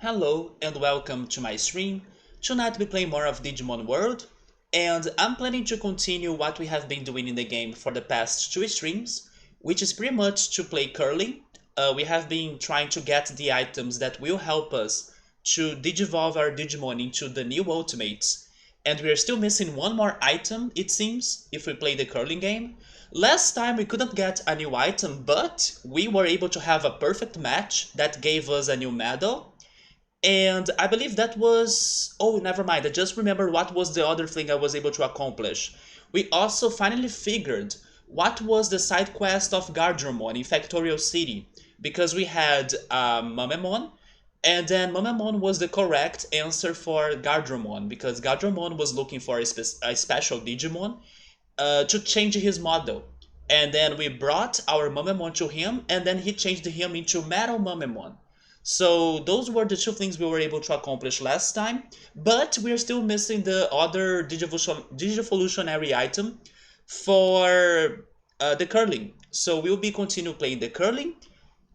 Hello and welcome to my stream. Tonight we play more of Digimon World, and I'm planning to continue what we have been doing in the game for the past two streams, which is pretty much to play curling. We have been trying to get the items that will help us to digivolve our Digimon into the new ultimates, and we are still missing one more item, it seems, if we play the curling game. Last time we couldn't get a new item, but we were able to have a perfect match that gave us a new medal. And I believe that was... Oh, never mind. I just remember what was the other thing I was able to accomplish. We also finally figured what was the side quest of Gardromon in Factorial City. Because we had Mamemon, and then Mamemon was the correct answer for Gardromon. Because Gardromon was looking for a special Digimon to change his model. And then we brought our Mamemon to him, and then he changed him into Metal Mamemon. So those were the two things we were able to accomplish last time, but we're still missing the other Digivolutionary item for the curling. So we'll be continue playing the curling,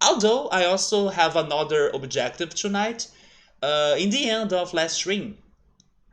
although I also have another objective tonight. In the end of last stream,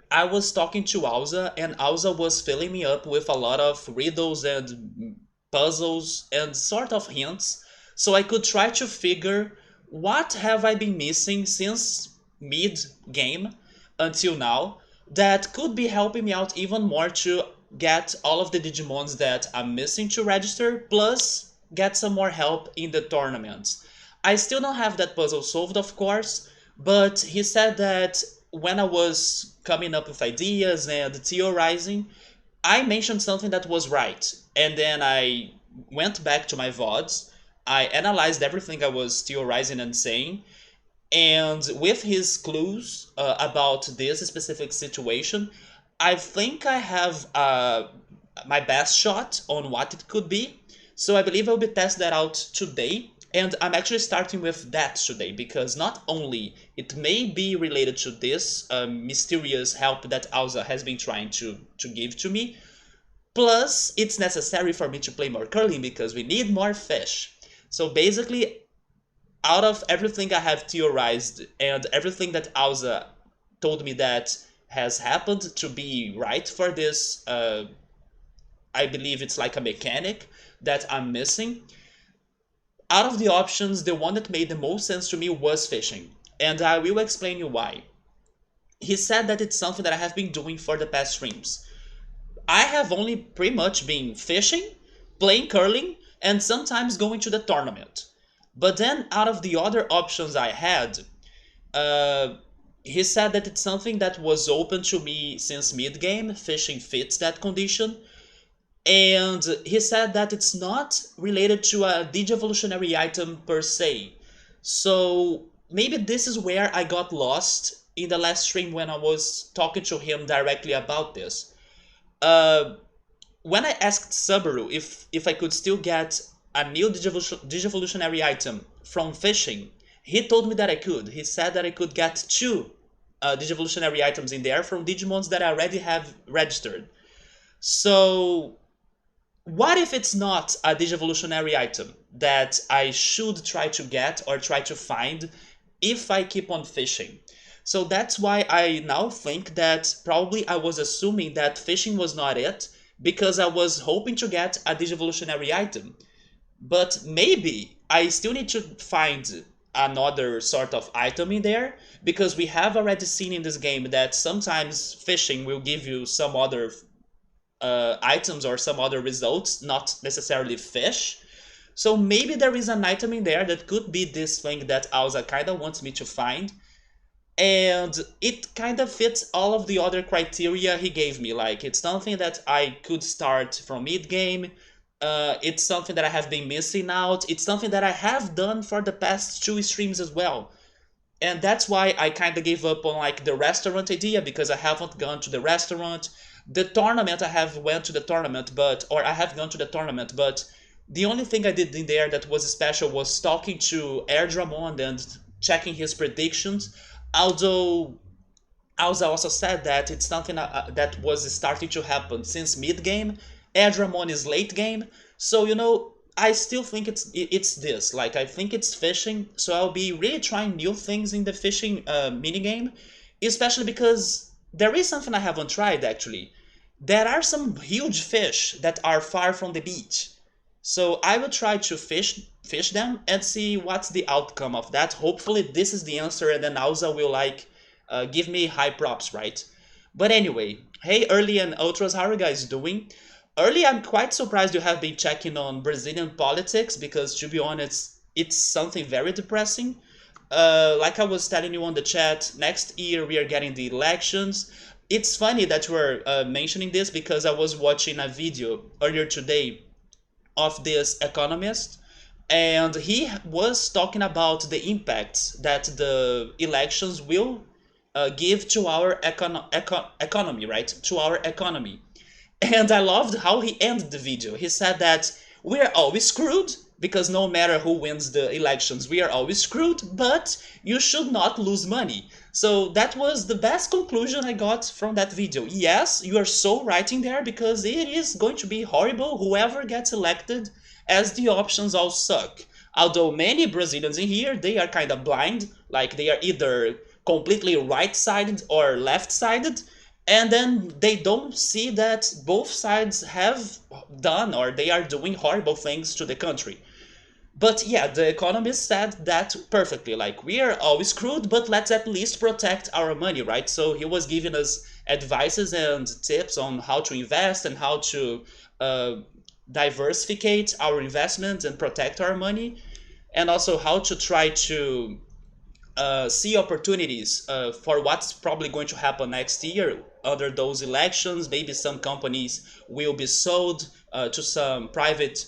I was talking to Alza, and Alza was filling me up with a lot of riddles and puzzles and sort of hints, so I could try to figure what have I been missing since mid-game until now that could be helping me out even more to get all of the Digimons that I'm missing to register, plus get some more help in the tournaments. I still don't have that puzzle solved, of course, but he said that when I was coming up with ideas and theorizing, I mentioned something that was right, and then I went back to my VODs. I analyzed everything I was theorizing and saying, and with his clues about this specific situation, I think I have my best shot on what it could be. So I believe I'll be testing that out today. And I'm actually starting with that today, because not only it may be related to this mysterious help that Alza has been trying to give to me, plus it's necessary for me to play more curling because we need more fish. So basically, out of everything I have theorized and everything that Alza told me that has happened to be right for this, I believe it's like a mechanic that I'm missing. Out of the options, the one that made the most sense to me was fishing, and I will explain you why. He said that it's something that I have been doing for the past streams. I have only pretty much been fishing, playing curling, and sometimes going to the tournament. But then out of the other options I had, he said that it's something that was open to me since mid-game, fishing fits that condition, and he said that it's not related to a Digivolutionary item per se. So maybe this is where I got lost in the last stream when I was talking to him directly about this. Uh, when I asked Subaru if I could still get a new Digivolutionary item from fishing, he told me that I could. He said that I could get two Digivolutionary items in there from Digimons that I already have registered. So what if it's not a Digivolutionary item that I should try to get or try to find if I keep on fishing? So that's why I now think that probably I was assuming that fishing was not it, because I was hoping to get a Digivolutionary item. But maybe I still need to find another sort of item in there, because we have already seen in this game that sometimes fishing will give you some other items or some other results, not necessarily fish. So maybe there is an item in there that could be this thing that Alza kinda wants me to find, and it kind of fits all of the other criteria he gave me. Like, it's something that I could start from mid-game, it's something that I have been missing out, it's something that I have done for the past two streams as well. And that's why I kind of gave up on like the restaurant idea, because I haven't gone to the restaurant. The tournament, I have went to the tournament, or I have gone to the tournament, but the only thing I did in there that was special was talking to Air Drummond and checking his predictions. Although Alza also said that it's something that was starting to happen since mid-game. Air Drummond is late game, so I still think it's this. Like, I think it's fishing, so I'll be really trying new things in the fishing minigame, especially because there is something I haven't tried actually. There are some huge fish that are far from the beach. So I will try to fish them and see what's the outcome of that. Hopefully this is the answer and then Alza will like give me high props, right? But anyway, hey Early and Ultras, how are you guys doing? Early, I'm quite surprised you have been checking on Brazilian politics because, to be honest, it's something very depressing. Like I was telling you on the chat, next year we are getting the elections. It's funny that we're mentioning this because I was watching a video earlier today of this economist, and he was talking about the impacts that the elections will give to our economy, right? To our economy. And I loved how he ended the video. He said that we're always screwed because no matter who wins the elections, we are always screwed, but you should not lose money. So that was the best conclusion I got from that video. Yes, you are so right in there because it is going to be horrible whoever gets elected as the options all suck. Although many Brazilians in here, they are kind of blind, like they are either completely right-sided or left-sided, and then they don't see that both sides have done or they are doing horrible things to the country. But yeah, the economist said that perfectly. Like, we are always screwed, but let's at least protect our money, right? So he was giving us advices and tips on how to invest and how to uh, diversificate our investments and protect our money, and also how to try to see opportunities for what's probably going to happen next year under those elections. Maybe some companies will be sold to some private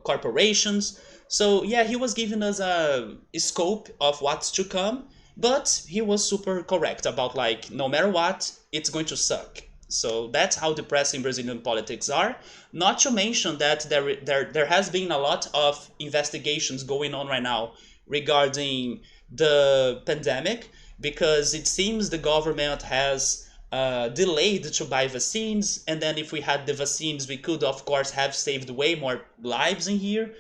corporations. So yeah, he was giving us a scope of what's to come, but he was super correct about like no matter what, it's going to suck. So that's how depressing Brazilian politics are. Not to mention that there has been a lot of investigations going on right now regarding the pandemic because it seems the government has delayed to buy vaccines, and then if we had the vaccines we could of course have saved way more lives in here,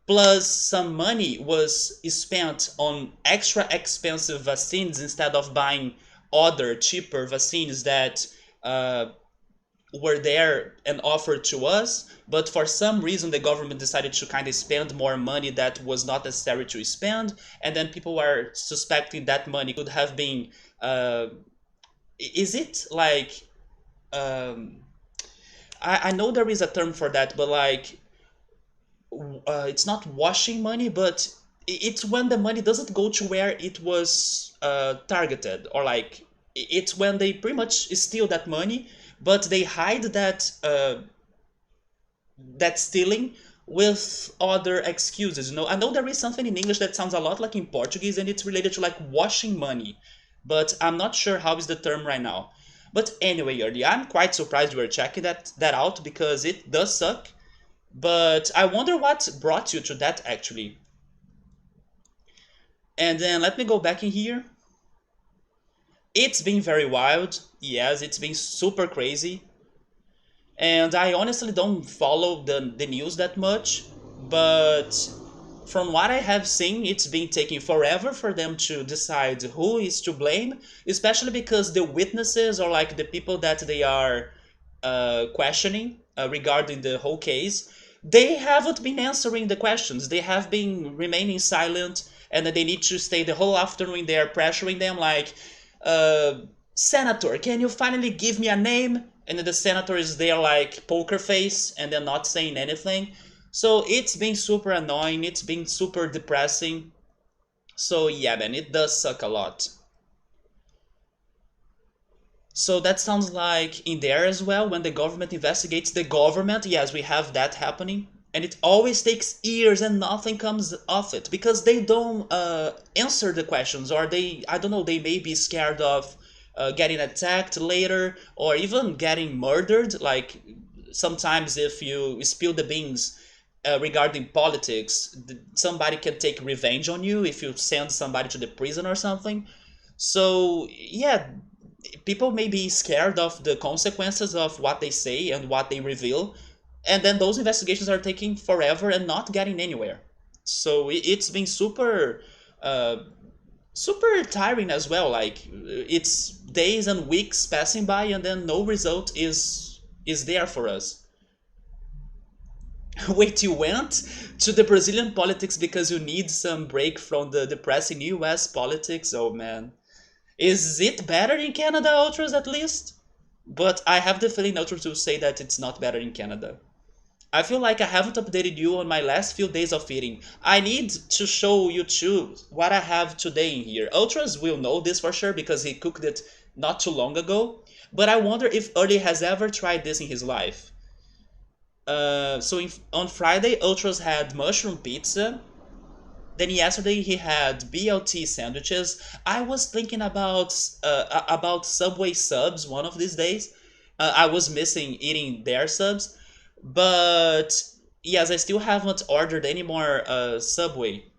plus some money was spent on extra expensive vaccines instead of buying other cheaper vaccines that uh, were there and offered to us, but for some reason the government decided to kind of spend more money that was not necessary to spend, and then people are suspecting that money could have been is it like um, I know there is a term for that, but like it's not washing money, but it's when the money doesn't go to where it was targeted, or like it's when they pretty much steal that money, but they hide that stealing with other excuses. You know, I know there is something in English that sounds a lot like in Portuguese, and it's related to like washing money, but I'm not sure how is the term right now. But anyway, Yuri, I'm quite surprised you were checking that out because it does suck. But I wonder what brought you to that actually. And then let me go back in here. It's been very wild. Yes, it's been super crazy. And I honestly don't follow the news that much, but from what I have seen, it's been taking forever for them to decide who is to blame, especially because the witnesses or like the people that they are questioning regarding the whole case, they haven't been answering the questions. They have been remaining silent, and they need to stay the whole afternoon there pressuring them like, uh, Senator, can you finally give me a name? And then the senator is there like poker face and they're not saying anything. So it's been super annoying, it's been super depressing. So yeah, man, it does suck a lot. So that sounds like in there as well, when the government investigates the government, yes, we have that happening. And it always takes years and nothing comes of it because they don't answer the questions, or they, I don't know, they may be scared of getting attacked later or even getting murdered. Like sometimes if you spill the beans regarding politics, somebody can take revenge on you if you send somebody to the prison or something. So yeah, people may be scared of the consequences of what they say and what they reveal, and then those investigations are taking forever and not getting anywhere. So it's been uh, super tiring as well. Like it's days and weeks passing by, and then no result is there for us. Wait, you went to the Brazilian politics because you need some break from the depressing US politics? Oh man. Is it better in Canada, Ultras, at least? But I have the feeling, Ultras, will say that it's not better in Canada. I feel like I haven't updated you on my last few days of eating. I need to show you too what I have today in here. Ultras will know this for sure because he cooked it not too long ago. But I wonder if Early has ever tried this in his life. On Friday, Ultras had mushroom pizza. Then yesterday he had BLT sandwiches. I was thinking about Subway subs one of these days. I was missing eating their subs, but yes, I still haven't ordered any more Subway.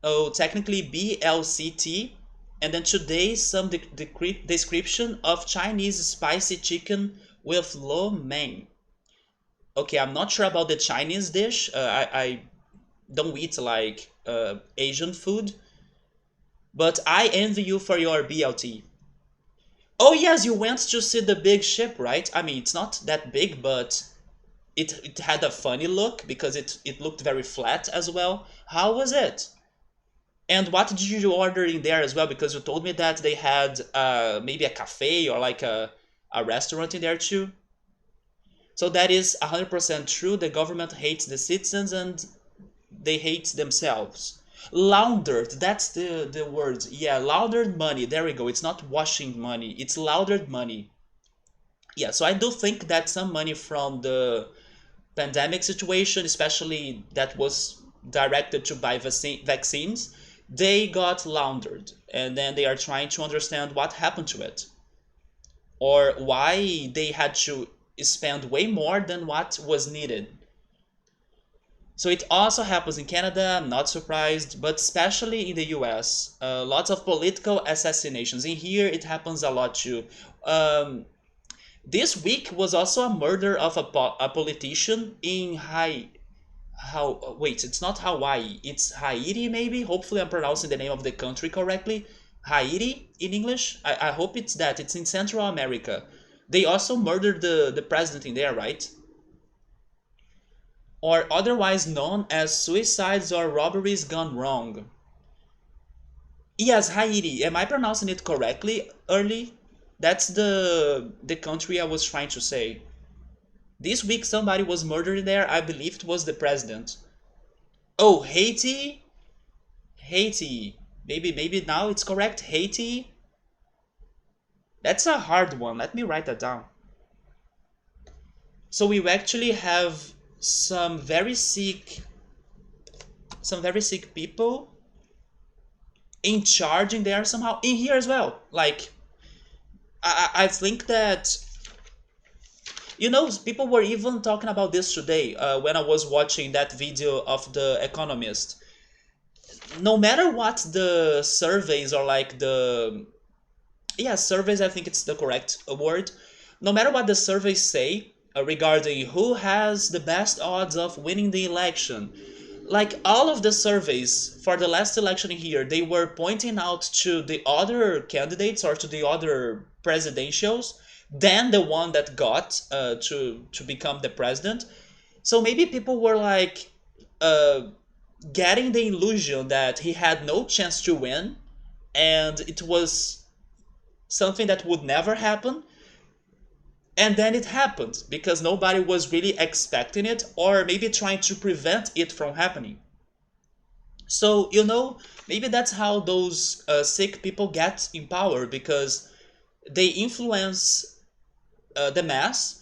Oh, technically BLCT, and then today some description of Chinese spicy chicken with lo mein. Okay, I'm not sure about the Chinese dish. I don't eat like Asian food, but I envy you for your BLT. Oh yes, you went to see the big ship, right? I mean, it's not that big, but it had a funny look because it looked very flat as well. How was it? And what did you order in there as well? Because you told me that they had maybe a cafe or like a restaurant in there too. So that is 100% true. The government hates the citizens and they hate themselves. Laundered, that's the word. Yeah, laundered money. There we go. It's not washing money, it's laundered money. Yeah, so I do think that some money from the pandemic situation, especially that was directed to buy vaccines, they got laundered. And then they are trying to understand what happened to it or why they had to spend way more than what was needed. So it also happens in Canada, I'm not surprised, but especially in the US. Lots of political assassinations. In here, it happens a lot too. Um, this week was also a murder of a politician in wait, it's not Hawaii, it's Haiti maybe? Hopefully I'm pronouncing the name of the country correctly. Haiti in English? I hope it's that. It's in Central America. They also murdered the president in there, right? Or otherwise known as suicides or robberies gone wrong. Yes, Haiti. Am I pronouncing it correctly, Early? That's the country I was trying to say. This week somebody was murdered there. I believe it was the president. Oh, Haiti? Haiti. Maybe now it's correct. Haiti? That's a hard one. Let me write that down. So we actually have some very sick people in charge in there somehow in here as well. Like I think that people were even talking about this today when I was watching that video of the Economist. No matter what the surveys or like the yeah, surveys, I think it's the correct word. No matter what the surveys say regarding who has the best odds of winning the election, like all of the surveys for the last election here, they were pointing out to the other candidates or to the other presidentials than the one that got to become the president. So maybe people were like uh, getting the illusion that he had no chance to win and it was something that would never happen. And then it happened because nobody was really expecting it or maybe trying to prevent it from happening. So, maybe that's how those sick people get in power because they influence the mass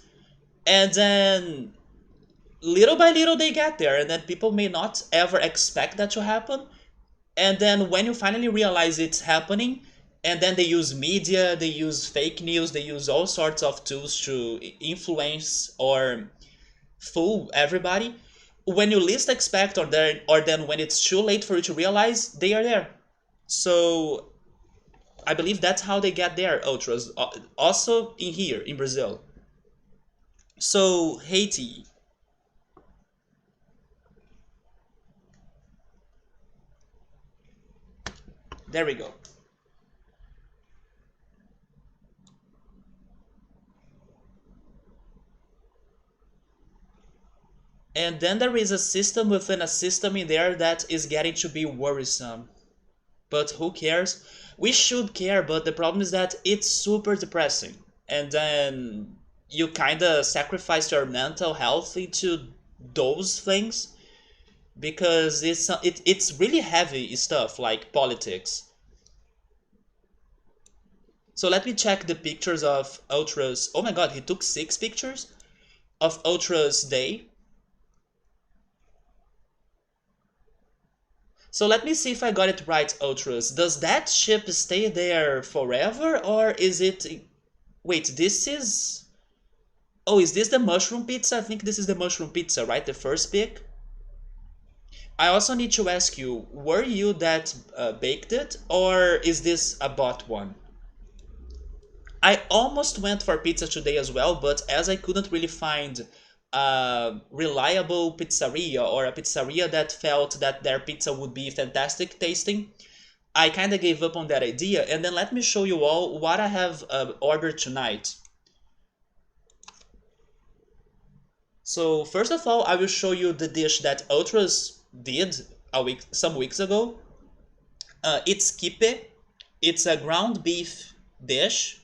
and then little by little they get there and then people may not ever expect that to happen. And then when you finally realize it's happening, and then they use media, they use fake news, they use all sorts of tools to influence or fool everybody. When you least expect, or then when it's too late for you to realize, they are there. So I believe that's how they get there, ultras. Also in here in Brazil. So Haiti, there we go. And then there is a system within a system in there that is getting to be worrisome. But who cares? We should care, but the problem is that it's super depressing. And then you kinda sacrifice your mental health into those things because it's really heavy stuff like politics. So let me check the pictures of Ultra's. Oh my god, he took 6 pictures of Ultra's day. So let me see if I got it right, Ultras. Does that ship stay there forever, or is it... Wait, this is... Oh, is this the mushroom pizza? I think this is the mushroom pizza, right? The first pick? I also need to ask you, were you that baked it, or is this a bought one? I almost went for pizza today as well, but as I couldn't really find a reliable pizzeria or a pizzeria that felt that their pizza would be fantastic tasting, I kind of gave up on that idea. And then let me show you all what I have ordered tonight. So first of all, I will show you the dish that Ultras did some weeks ago. It's kipe. It's a ground beef dish,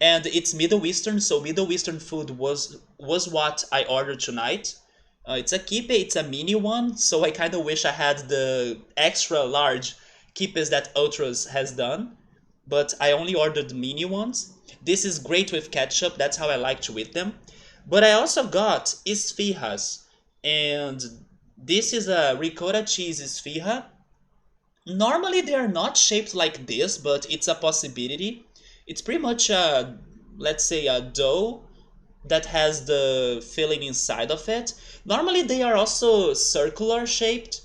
and it's Middle Eastern. So Middle Eastern food was what I ordered tonight. It's a kipe. It's a mini one. So I kind of wish I had the extra large kipes that Ultras has done, but I only ordered mini ones. This is great with ketchup. That's how I like to eat them. But I also got esfirras, and this is a ricotta cheese esfirra. Normally they are not shaped like this, but it's a possibility. It's pretty much a, let's say, a dough that has the filling inside of it. Normally they are also circular shaped,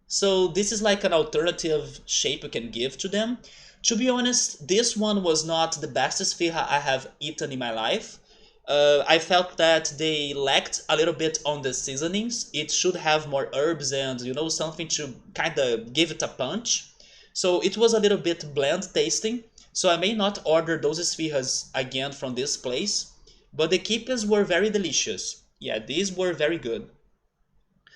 so this is like an alternative shape you can give to them. To be honest, this one was not the best esfirra I have eaten in my life. I felt that they lacked a little bit on the seasonings. It should have more herbs and something to kind of give it a punch. So it was a little bit bland tasting. So I may not order those esfirras again from this place. But the kippas were very delicious. Yeah, these were very good.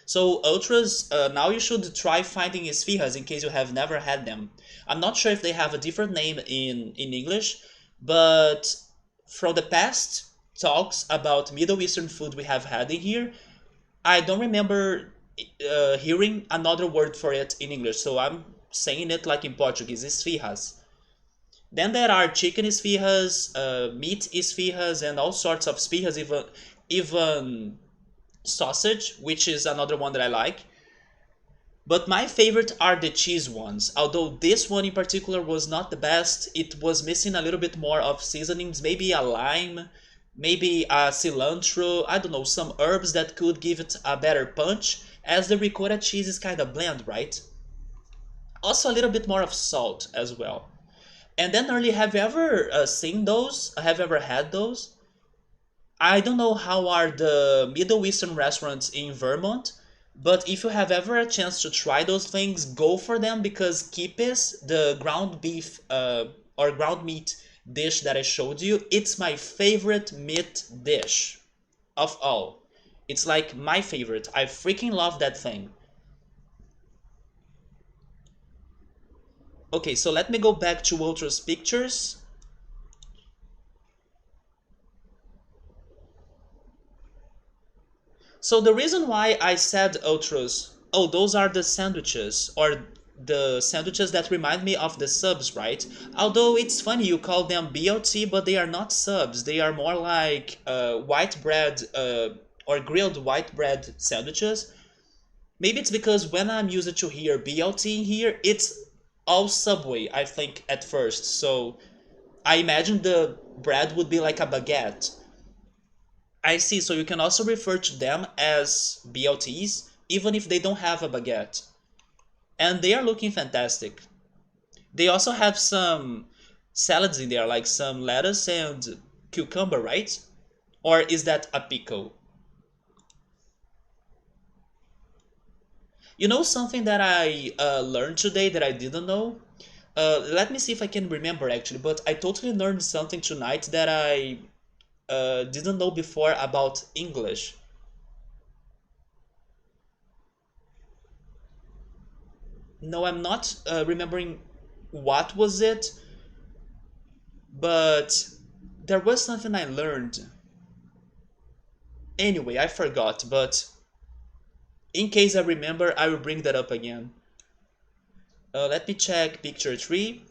So Ultras, now you should try finding esfirras in case you have never had them. I'm not sure if they have a different name in English, but from the past talks about Middle Eastern food we have had in here, I don't remember hearing another word for it in English, so I'm saying it like in Portuguese, esfirras. Then there are chicken esfirras, meat esfirras, and all sorts of esfirras, even sausage, which is another one that I like. But my favorite are the cheese ones. Although this one in particular was not the best, it was missing a little bit more of seasonings, maybe a lime, maybe a cilantro, I don't know, some herbs that could give it a better punch, as the ricotta cheese is kind of bland, right? Also a little bit more of salt as well. And then early, have you ever seen those? Have you ever had those? I don't know how are the Middle Eastern restaurants in Vermont, but if you have ever a chance to try those things, go for them because kipes, the ground beef or ground meat dish that I showed you, it's my favorite meat dish of all. It's like my favorite. I freaking love that thing. Okay, so let me go back to Ultra's pictures. So the reason why I said Ultras, oh, those are the sandwiches, or the sandwiches that remind me of the subs, right? Although it's funny you call them BLT, but they are not subs. They are more like white bread or grilled white bread sandwiches. Maybe it's because when I'm used to hear BLT in here, it's all Subway, I think, at first. So I imagine the bread would be like a baguette. I see, so you can also refer to them as BLTs, even if they don't have a baguette. And they are looking fantastic. They also have some salads in there, like some lettuce and cucumber, right? Or is that a pickle? You know something that I learned today that I didn't know? Let me see if I can remember actually, but I totally learned something tonight that I didn't know before about English. No, I'm not remembering what was it, but there was something I learned. Anyway, I forgot, but in case I remember, I will bring that up again. Let me check picture 3.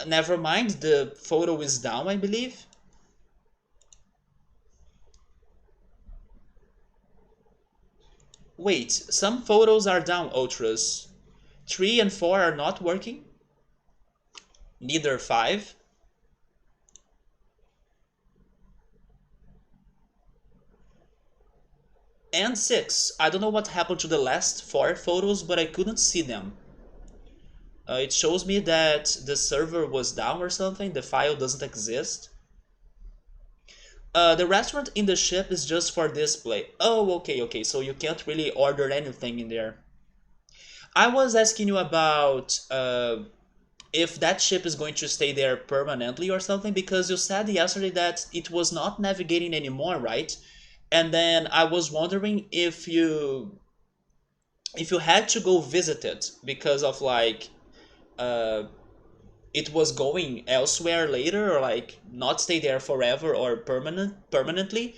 Never mind, the photo is down, I believe. Wait, some photos are down, Ultras. 3 and 4 are not working? Neither 5? And 6. I don't know what happened to the last 4 photos, but I couldn't see them. It shows me that the server was down or something, the file doesn't exist. The restaurant in the ship is just for display. Oh, okay, okay, so you can't really order anything in there. I was asking you about if that ship is going to stay there permanently or something, because you said yesterday that it was not navigating anymore, right? And then I was wondering if you had to go visit it because of like uh, it was going elsewhere later, or like not stay there forever or permanently,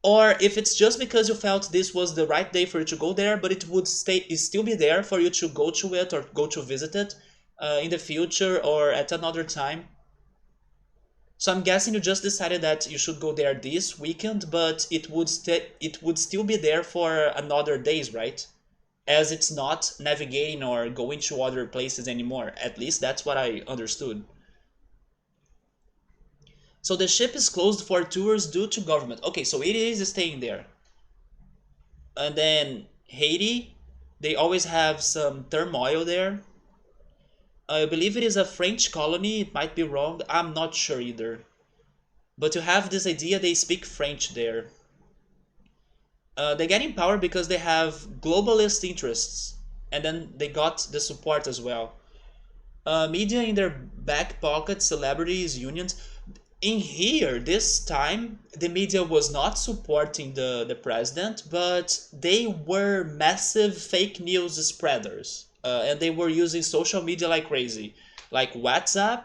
or if it's just because you felt this was the right day for you to go there, but it would still be there for you to go to it or go to visit it in the future or at another time. So I'm guessing you just decided that you should go there this weekend, but it would still be there for another days, right? As it's not navigating or going to other places anymore. At least that's what I understood. So the ship is closed for tours due to government. Okay, so it is staying there. And then Haiti, they always have some turmoil there. I believe it is a French colony. It might be wrong. I'm not sure either. But you have this idea they speak French there. They get in power because they have globalist interests, and then they got the support as well. Media in their back pocket, celebrities, unions. In here, this time, the media was not supporting the president, but they were massive fake news spreaders. And they were using social media like crazy. Like WhatsApp,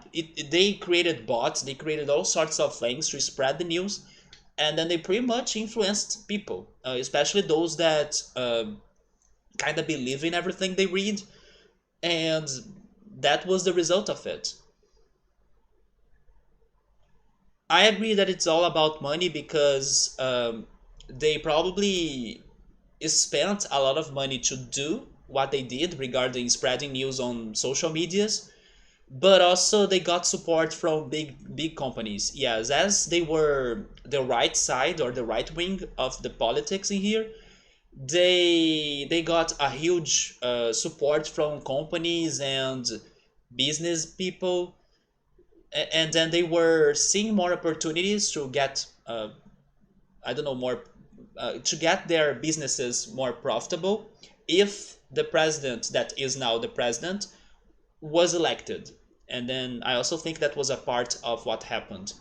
they created bots, they created all sorts of things to spread the news, and then they pretty much influenced people, especially those that kind of believe in everything they read, and that was the result of it. I agree that it's all about money because they probably spent a lot of money to do what they did regarding spreading news on social medias, but also they got support from big companies. Yes, as they were the right side or the right wing of the politics in here, they got a huge support from companies and business people, and then they were seeing more opportunities to get I don't know, more to get their businesses more profitable if the president that is now the president was elected. And then I also think that was a part of what happened.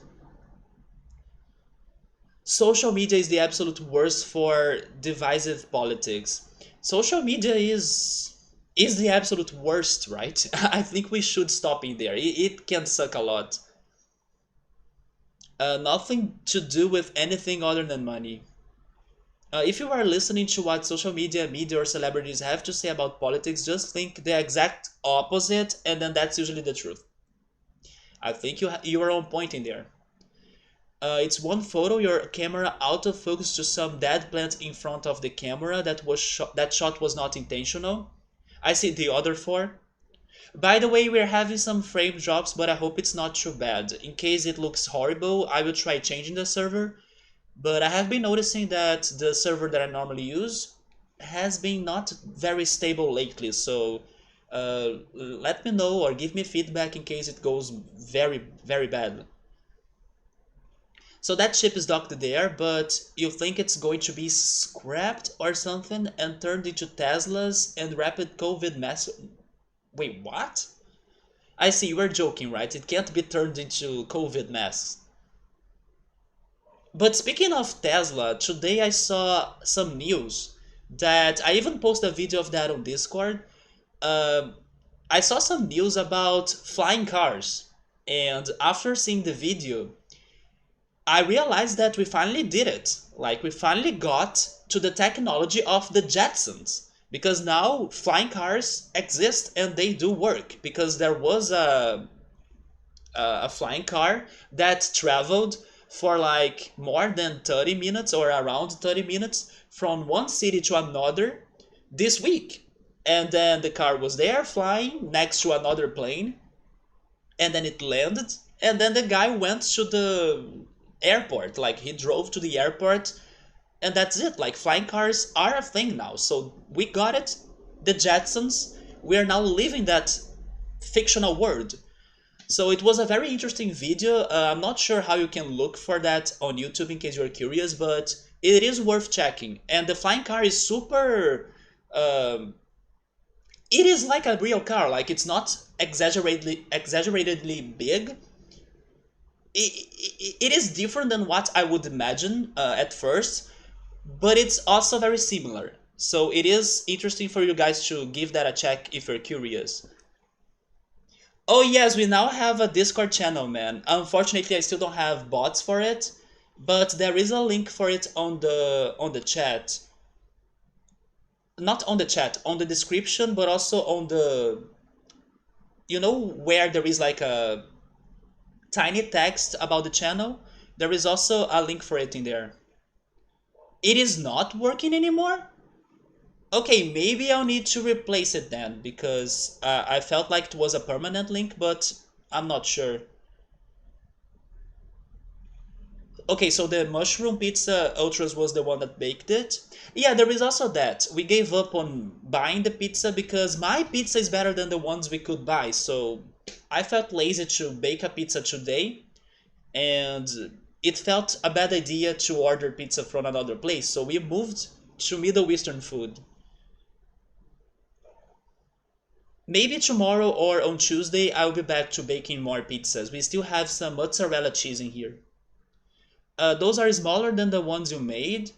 Social media is the absolute worst for divisive politics. Social media is the absolute worst, right? I think we should stop in there. It can suck a lot. Nothing to do with anything other than money. If you are listening to what social media or celebrities have to say about politics, just think the exact opposite, and then that's usually the truth. I think you are on point in there. It's one photo, your camera autofocused to some dead plant in front of the camera that shot was not intentional. I see the other four. By the way, we're having some frame drops, but I hope it's not too bad. In case it looks horrible, I will try changing the server. But I have been noticing that the server that I normally use has been not very stable lately, so Let me know or give me feedback in case it goes very, very bad. So that ship is docked there, but you think it's going to be scrapped or something and turned into Teslas and rapid COVID mass... Wait, what? I see, you were joking, right? It can't be turned into COVID masks. But speaking of Tesla, today I saw some news that I even posted a video of that on Discord. Um, I saw some news about flying cars, and after seeing the video, I realized that we finally did it. Like, we finally got to the technology of the Jetsons. Because now flying cars exist and they do work. Because there was a flying car that traveled for like more than 30 minutes or around 30 minutes from one city to another this week. And then the car was there flying next to another plane, and then it landed, and then the guy went to the airport. Like, he drove to the airport, and that's it. Like, flying cars are a thing now. So we got it. The Jetsons. We are now living that fictional world. So it was a very interesting video. I'm not sure how you can look for that on YouTube in case you're curious, but it is worth checking. And the flying car is super... it is like a real car. Like, it's not exaggeratedly big. It is different than what I would imagine at first, but it's also very similar. So it is interesting for you guys to give that a check if you're curious. Oh yes, we now have a Discord channel, man. Unfortunately, I still don't have bots for it, but there is a link for it on the chat. Not on the chat, on the description, but also on the, you know, where there is like a tiny text about the channel. There is also a link for it in there. It is not working anymore? Okay, maybe I'll need to replace it then, because I felt like it was a permanent link, but I'm not sure. Okay, so the mushroom pizza ultras was the one that baked it. Yeah, there is also that. We gave up on buying the pizza because my pizza is better than the ones we could buy, so I felt lazy to bake a pizza today, and it felt a bad idea to order pizza from another place, so we moved to Middle Eastern food. Maybe tomorrow or on Tuesday I'll be back to baking more pizzas. We still have some mozzarella cheese in here. Those are smaller than the ones you made.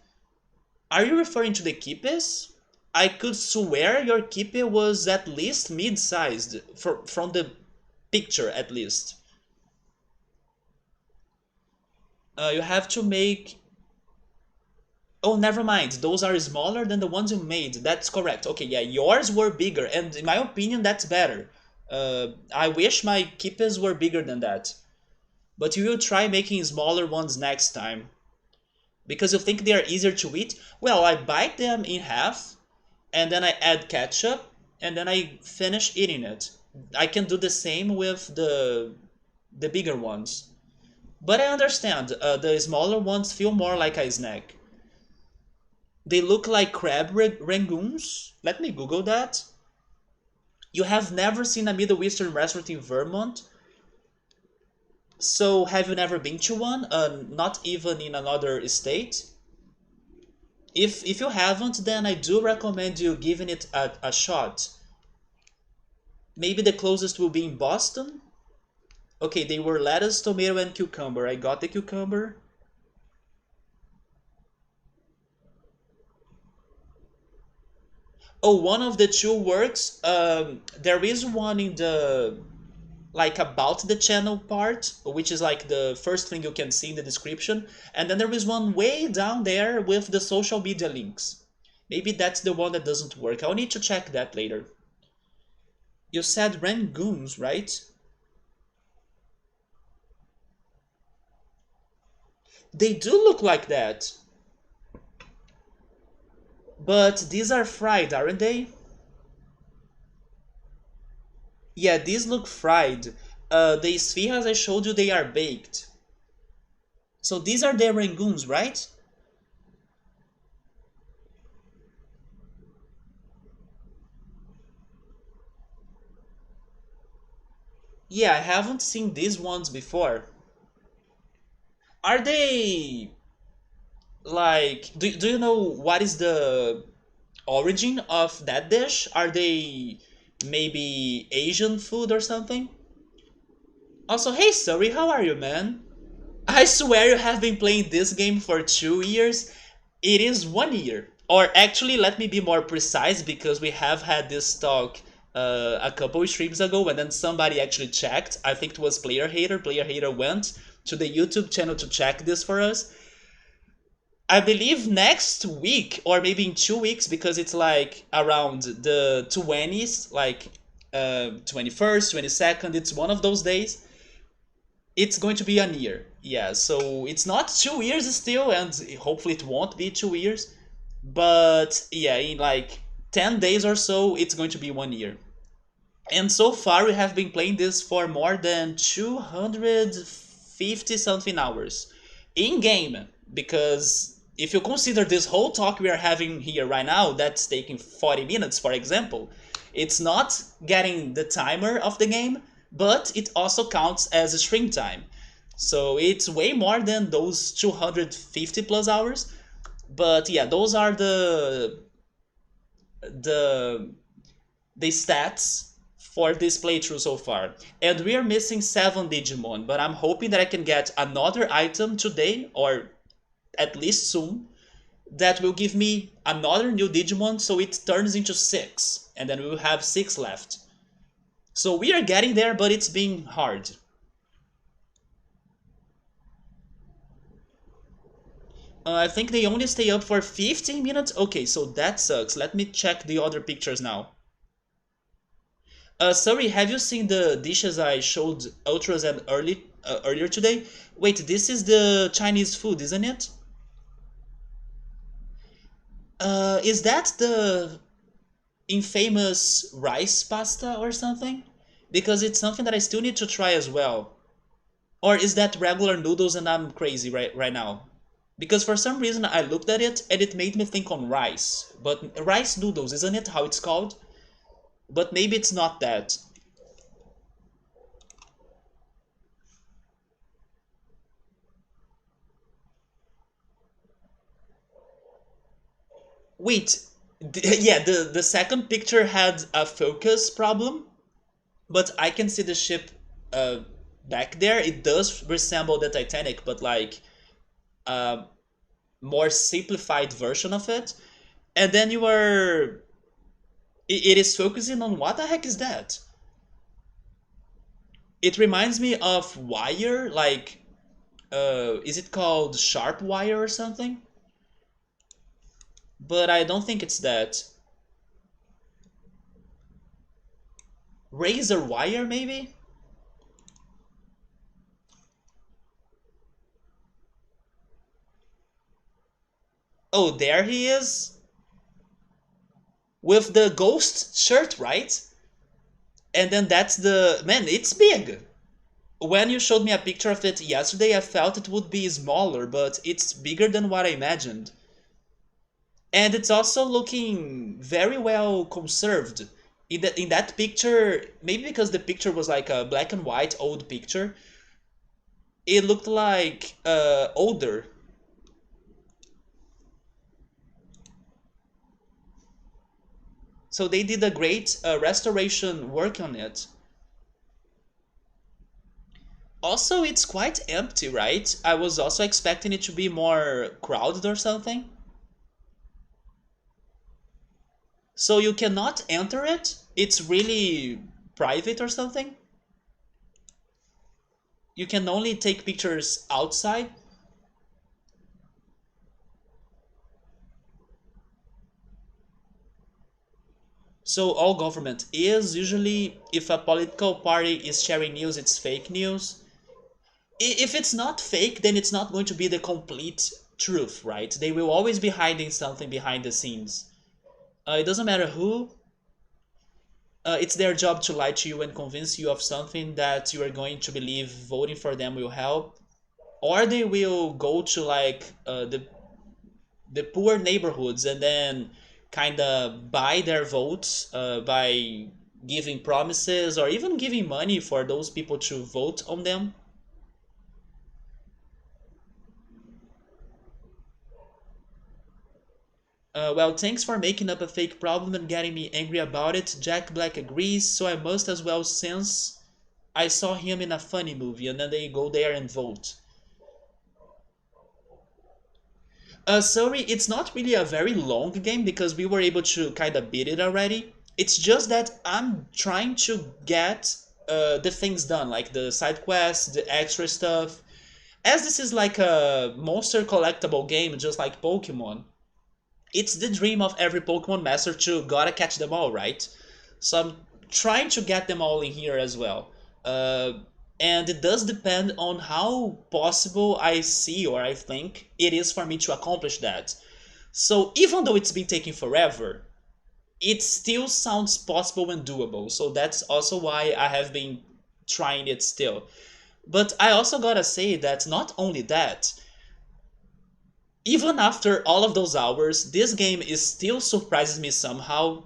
Are you referring to the kipes? I could swear your kipe was at least mid-sized, from the picture at least. You have to make... Oh, never mind. Those are smaller than the ones you made. That's correct. Okay, yeah, yours were bigger, and in my opinion, that's better. I wish my kipes were bigger than that. But you will try making smaller ones next time. Because you think they are easier to eat? Well, I bite them in half, and then I add ketchup, and then I finish eating it. I can do the same with the bigger ones. But I understand, the smaller ones feel more like a snack. They look like crab rangoons. Let me Google that. You have never seen a Middle Eastern restaurant in Vermont? So have you never been to one? Not even in another state? If you haven't, then I do recommend you giving it a shot. Maybe the closest will be in Boston? Okay, they were lettuce, tomato, and cucumber. I got the cucumber. Oh, one of the two works. There is one in the, like, about the channel part, which is like the first thing you can see in the description, and then there is one way down there with the social media links. Maybe that's the one that doesn't work. I'll need to check that later. You said rangoons, right? They do look like that. But these are fried, aren't they? Yeah, these look fried. The spheres I showed you, they are baked. So these are the rangoons, right? Yeah, I haven't seen these ones before. Are they like do you know what is the origin of that dish? Are they maybe Asian food or something? Also, hey Surrey, how are you, man? I swear you have been playing this game for 2 years. It is 1 year. Or actually, let me be more precise because we have had this talk a couple streams ago and then somebody actually checked. I think it was Player Hater. Player Hater went to the YouTube channel to check this for us. I believe next week or maybe in 2 weeks because it's like around the 20s, like 21st, 22nd, it's one of those days. It's going to be a year. Yeah, so it's not 2 years still, and hopefully it won't be 2 years. But yeah, in like 10 days or so, it's going to be 1 year. And so far, we have been playing this for more than 250 something hours in game. Because if you consider this whole talk we are having here right now, that's taking 40 minutes, for example, it's not getting the timer of the game, but it also counts as a stream time. So it's way more than those 250 plus hours. But yeah, those are the the stats for this playthrough so far. And we are missing 7 Digimon, but I'm hoping that I can get another item today, or at least soon, that will give me another new Digimon so it turns into 6, and then we will have 6 left. So we are getting there, but it's being hard. I think they only stay up for 15 minutes. Okay, so that sucks. Let me check the other pictures now. Sorry, have you seen the dishes I showed Ultras and earlier today? Wait, this is the Chinese food, isn't it? Is that the infamous rice pasta or something? Because it's something that I still need to try as well. Or is that regular noodles and I'm crazy right now? Because for some reason I looked at it and it made me think on rice. But rice noodles, isn't it how it's called? But maybe it's not that. Wait, yeah, the second picture had a focus problem, but I can see the ship uh, back there. It does resemble the Titanic, but like a more simplified version of it. And then you are. It is focusing on what the heck is that? It reminds me of wire, like, is it called sharp wire or something? But I don't think it's that. Razor wire, maybe? Oh, there he is. With the ghost shirt, right? And then that's the. Man, it's big! When you showed me a picture of it yesterday, I felt it would be smaller, but it's bigger than what I imagined. And it's also looking very well conserved. In that picture, maybe because the picture was like a black and white old picture, it looked like older. So they did a great restoration work on it. Also, it's quite empty, right? I was also expecting it to be more crowded or something. So you cannot enter it? It's really private or something? You can only take pictures outside? So all government is usually, if a political party is sharing news, it's fake news. If it's not fake, then it's not going to be the complete truth, right? They will always be hiding something behind the scenes. It doesn't matter who. It's their job to lie to you and convince you of something that you are going to believe voting for them will help. Or they will go to like the poor neighborhoods and then kind of buy their votes by giving promises or even giving money for those people to vote on them. Well, thanks for making up a fake problem and getting me angry about it. Jack Black agrees, so I must as well since I saw him in a funny movie, and then they go there and vote. Sorry, it's not really a very long game because we were able to kind of beat it already. It's just that I'm trying to get the things done, like the side quests, the extra stuff. As this is like a monster collectible game, just like Pokemon, it's the dream of every Pokemon master to gotta catch them all, right? So I'm trying to get them all in here as well. Uh, and it does depend on how possible I see or I think it is for me to accomplish that. So even though it's been taking forever, it still sounds possible and doable. So that's also why I have been trying it still. But I also gotta say that not only that, even after all of those hours, this game is still surprises me somehow.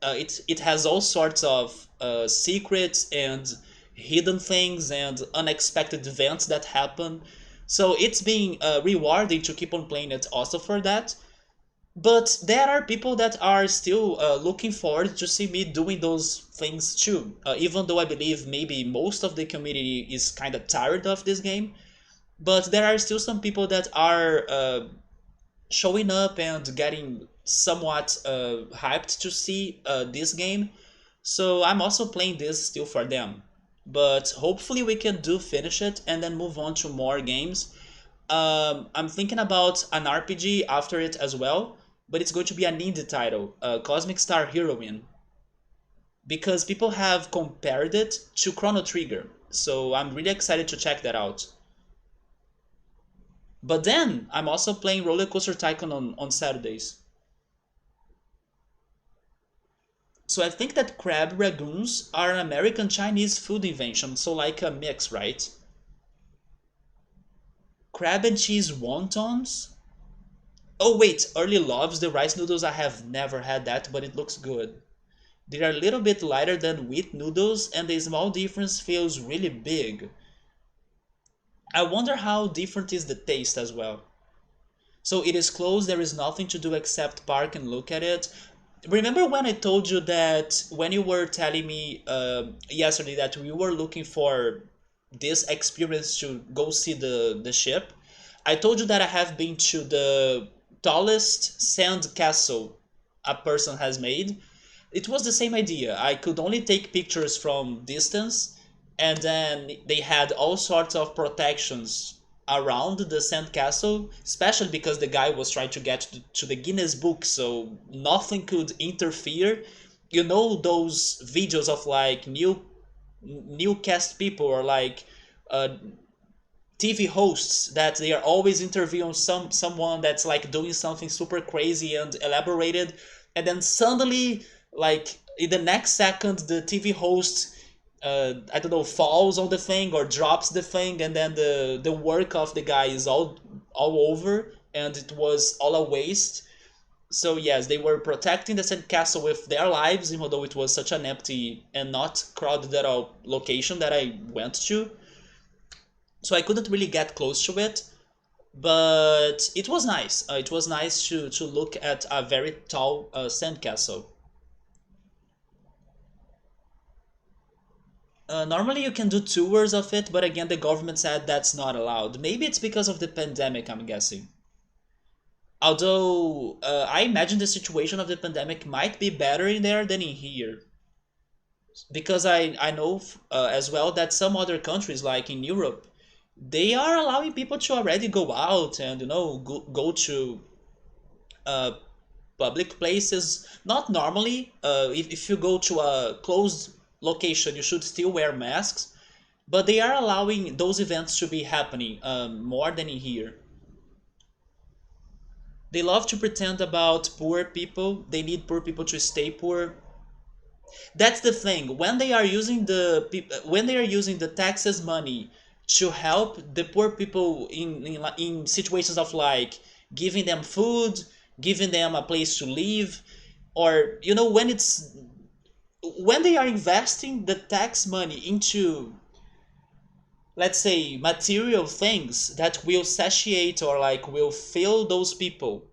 It has all sorts of secrets and hidden things and unexpected events that happen. So it's been rewarding to keep on playing it also for that. But there are people that are still looking forward to see me doing those things too. Even though I believe maybe most of the community is kind of tired of this game, but there are still some people that are showing up and getting somewhat hyped to see this game. So I'm also playing this still for them. But hopefully we can do finish it and then move on to more games. I'm thinking about an RPG after it as well, but it's going to be an indie title, Cosmic Star Heroine, because people have compared it to Chrono Trigger. So I'm really excited to check that out. But then I'm also playing Roller Coaster Tycoon on Saturdays. So I think that crab ragoons are an American Chinese food invention, so like a mix, right? Crab and cheese wontons? Oh wait, Early Loves, the rice noodles, I have never had that, but it looks good. They are a little bit lighter than wheat noodles, and the small difference feels really big. I wonder how different is the taste as well. So it is closed, there is nothing to do except park and look at it. Remember when I told you that when you were telling me yesterday that we were looking for this experience to go see the ship? I told you that I have been to the tallest sand castle a person has made. It was the same idea. I could only take pictures from distance, and then they had all sorts of protections around the sandcastle, especially because the guy was trying to get to the Guinness Book, so nothing could interfere. You know those videos of like new cast people or like uh, TV hosts that they are always interviewing someone that's like doing something super crazy and elaborated, and then suddenly, like in the next second, the TV host I don't know, falls on the thing or drops the thing, and then the work of the guy is all over, and it was all a waste. So yes, they were protecting the sandcastle with their lives, even though it was such an empty and not crowded at all location that I went to. So I couldn't really get close to it, but it was nice. It was nice to look at a very tall sandcastle. Normally you can do tours of it, but again the government said that's not allowed. Maybe it's because of the pandemic, I'm guessing. Although I imagine the situation of the pandemic might be better in there than in here. Because I know as well that some other countries, like in Europe, they are allowing people to already go out and go to uh, public places. Not normally. If you go to a closed location, you should still wear masks. But they are allowing those events to be happening more than in here. They love to pretend about poor people. They need poor people to stay poor. That's the thing. When they are using the taxes money to help the poor people in situations of like giving them food, giving them a place to live, or when it's when they are investing the tax money into, let's say, material things that will satiate or like will fill those people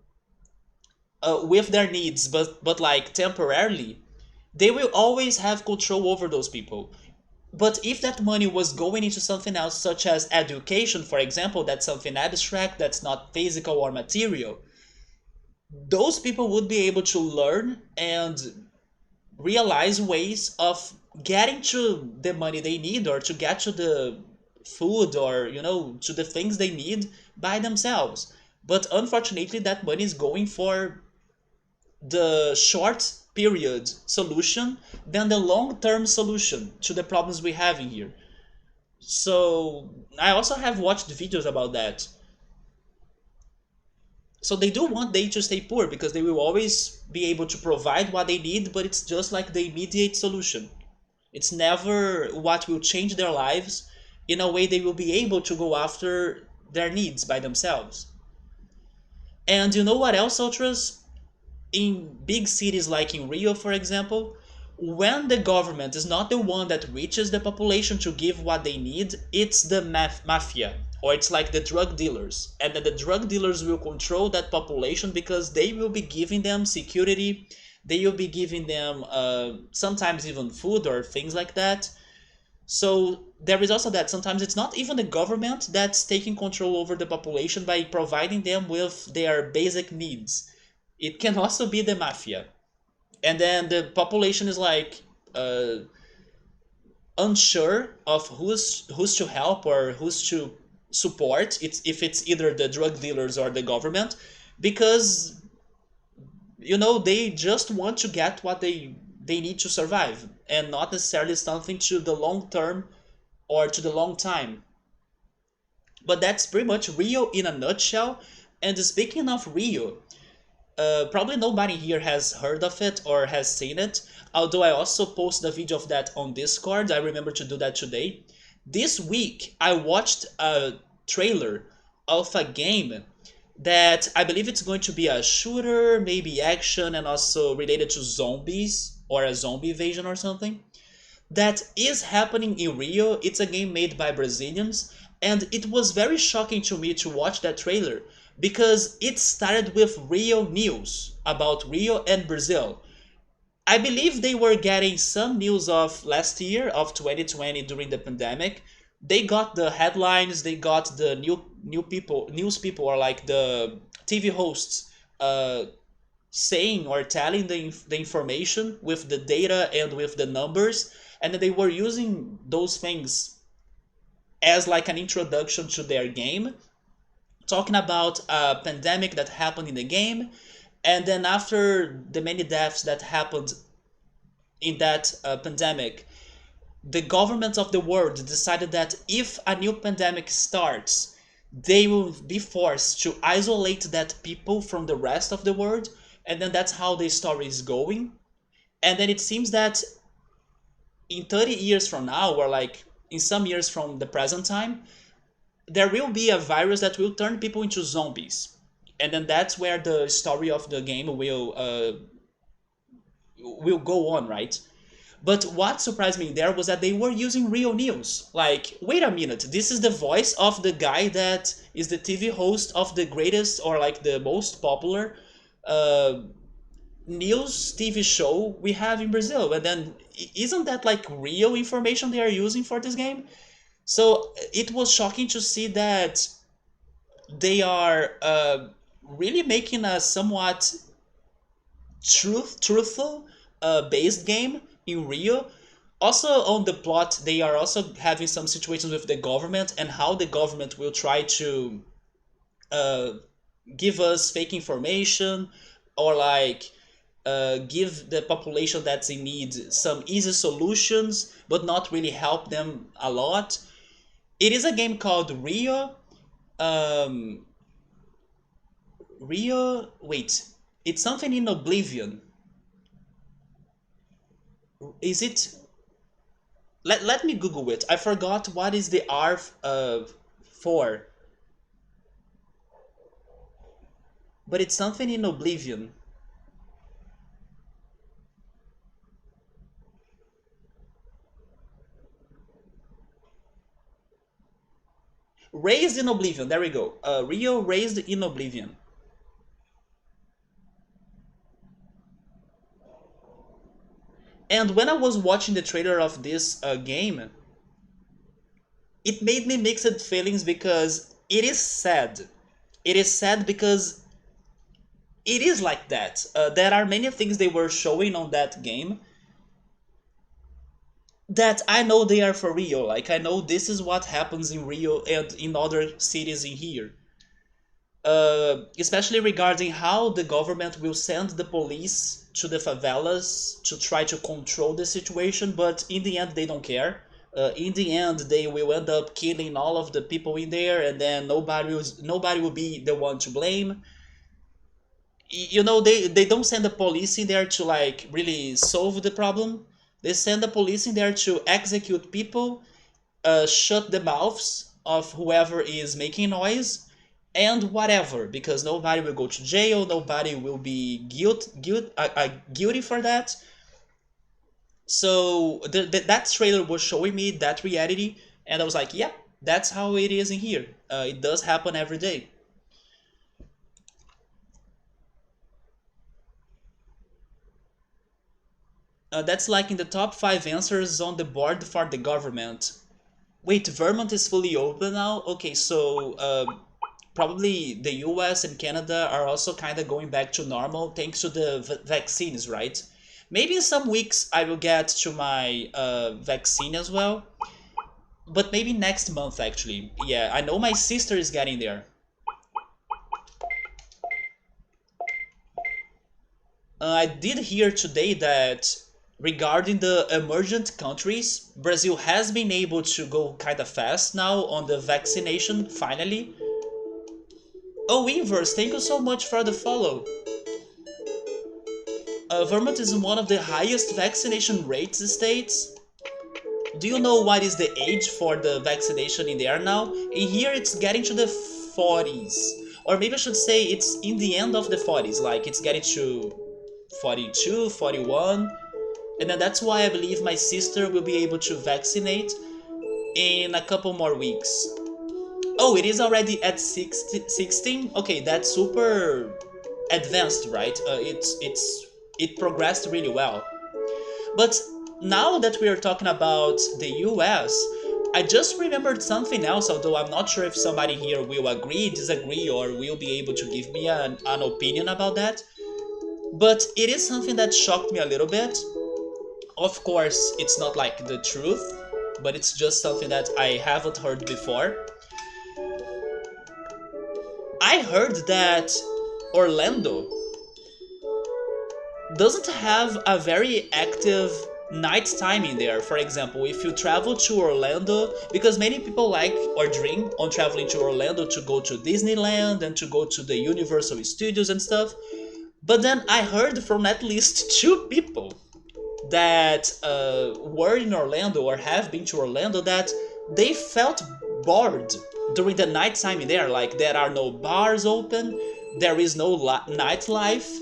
with their needs, but like temporarily, they will always have control over those people. But if that money was going into something else, such as education, for example, that's something abstract, that's not physical or material, those people would be able to learn and realize ways of getting to the money they need, or to get to the food, or to the things they need by themselves. But unfortunately, that money is going for the short period solution than the long term solution to the problems we have in here. So I also have watched videos about that. So they do want they to stay poor because they will always be able to provide what they need, but it's just like the immediate solution. It's never what will change their lives in a way they will be able to go after their needs by themselves. And you know what else, Ultras? In big cities like in Rio, for example, when the government is not the one that reaches the population to give what they need, it's the mafia, or it's like the drug dealers. And then the drug dealers will control that population because they will be giving them security, they will be giving them sometimes even food or things like that. So there is also that sometimes it's not even the government that's taking control over the population by providing them with their basic needs. It can also be the mafia. And then the population is like unsure of who's to help or who's to support. It's if it's either the drug dealers or the government, because they just want to get what they need to survive, and not necessarily something to the long term or to the long time. But that's pretty much Rio in a nutshell. And speaking of Rio, probably nobody here has heard of it or has seen it, although I also posted a video of that on Discord. I remember to do that today. This week, I watched a trailer of a game that I believe it's going to be a shooter, maybe action, and also related to zombies or a zombie invasion or something. That is happening in Rio. It's a game made by Brazilians, and it was very shocking to me to watch that trailer because it started with real news about Rio and Brazil. I believe they were getting some news of last year, of 2020, during the pandemic. They got the headlines, they got the news people, or like the TV hosts saying or telling the information with the data and with the numbers, and they were using those things as like an introduction to their game, talking about a pandemic that happened in the game. And then after the many deaths that happened in that pandemic, the governments of the world decided that if a new pandemic starts, they will be forced to isolate that people from the rest of the world. And then that's how the story is going. And then it seems that in 30 years from now, or like in some years from the present time, there will be a virus that will turn people into zombies. And then that's where the story of the game will go on, right? But what surprised me there was that they were using real news. Like, wait a minute, this is the voice of the guy that is the TV host of the greatest, or like the most popular uh, news TV show we have in Brazil. And then isn't that like real information they are using for this game? So it was shocking to see that they are really making a somewhat truthful based game in Rio. Also on the plot, they are also having some situations with the government and how the government will try to uh, give us fake information, or like give the population that's in need some easy solutions, but not really help them a lot. It is a game called Rio. Um, Rio. Wait, it's something in Oblivion. Is it? Let me Google it. I forgot what is the R for, but it's something in Oblivion. Raised in Oblivion, there we go. Rio Raised in Oblivion. And when I was watching the trailer of this game, it made me mixed feelings because it is sad. It is sad because it is like that. There are many things they were showing on that game that I know they are for real. Like, I know this is what happens in Rio and in other cities in here. Especially regarding how the government will send the police to the favelas to try to control the situation, but in the end, they don't care. In the end, they will end up killing all of the people in there, and then nobody will be the one to blame. You know, they don't send the police in there to like really solve the problem. They send the police in there to execute people, shut the mouths of whoever is making noise, and whatever, because nobody will go to jail, nobody will be guilty for that. So that trailer was showing me that reality, and I was like, yeah, that's how it is in here. It does happen every day. That's like in the top 5 answers on the board for the government. Wait, Vermont is fully open now? Okay, so probably the US and Canada are also kind of going back to normal thanks to the vaccines, right? Maybe in some weeks I will get to my vaccine as well, but maybe next month actually. Yeah, I know my sister is getting there. I did hear today that regarding the emergent countries, Brazil has been able to go kind of fast now on the vaccination finally. Oh, Inverse, thank you so much for the follow. Vermont is one of the highest vaccination rates states. Do you know what is the age for the vaccination in there now? In here it's getting to the 40s. Or maybe I should say it's in the end of the 40s, like it's getting to 42, 41. And then that's why I believe my sister will be able to vaccinate in a couple more weeks. Oh, it is already at 16? Okay, that's super advanced, right? It progressed really well. But now that we are talking about the US, I just remembered something else, although I'm not sure if somebody here will agree, disagree, or will be able to give me an opinion about that. But it is something that shocked me a little bit. Of course, it's not like the truth, but it's just something that I haven't heard before. I heard that Orlando doesn't have a very active night time in there. For example, if you travel to Orlando, because many people like or dream on traveling to Orlando to go to Disneyland and to go to the Universal Studios and stuff. But then I heard from at least 2 people that were in Orlando or have been to Orlando that they felt bored during the nighttime in there. Like, there are no bars open, there is no nightlife.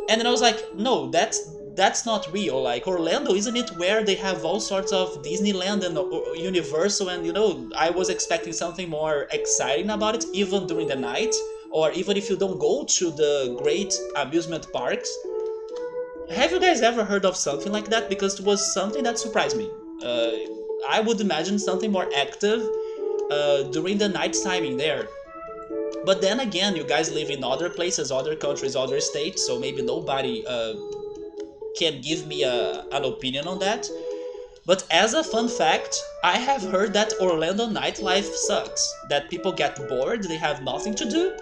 And then I was like, no, that's not real. Like, Orlando, isn't it where they have all sorts of Disneyland and Universal? And you know, I was expecting something more exciting about it, even during the night, or even if you don't go to the great amusement parks. Have you guys ever heard of something like that? Because it was something that surprised me. I would imagine something more active during the night timing there. But then again, you guys live in other places, other countries, other states, so maybe nobody can give me an opinion on that. But as a fun fact, I have heard that Orlando nightlife sucks. That people get bored, they have nothing to do,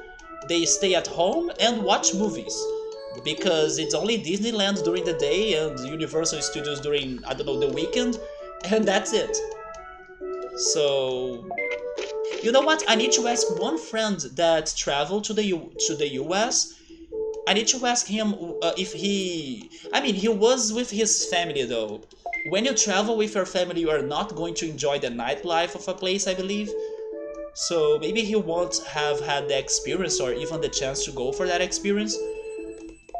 they stay at home and watch movies. Because it's only Disneyland during the day and Universal Studios during, I don't know, the weekend, and that's it. So, you know what? I need to ask one friend that traveled to the US. I need to ask him if he... I mean, he was with his family though. When you travel with your family, you are not going to enjoy the nightlife of a place, I believe. So maybe he won't have had the experience or even the chance to go for that experience.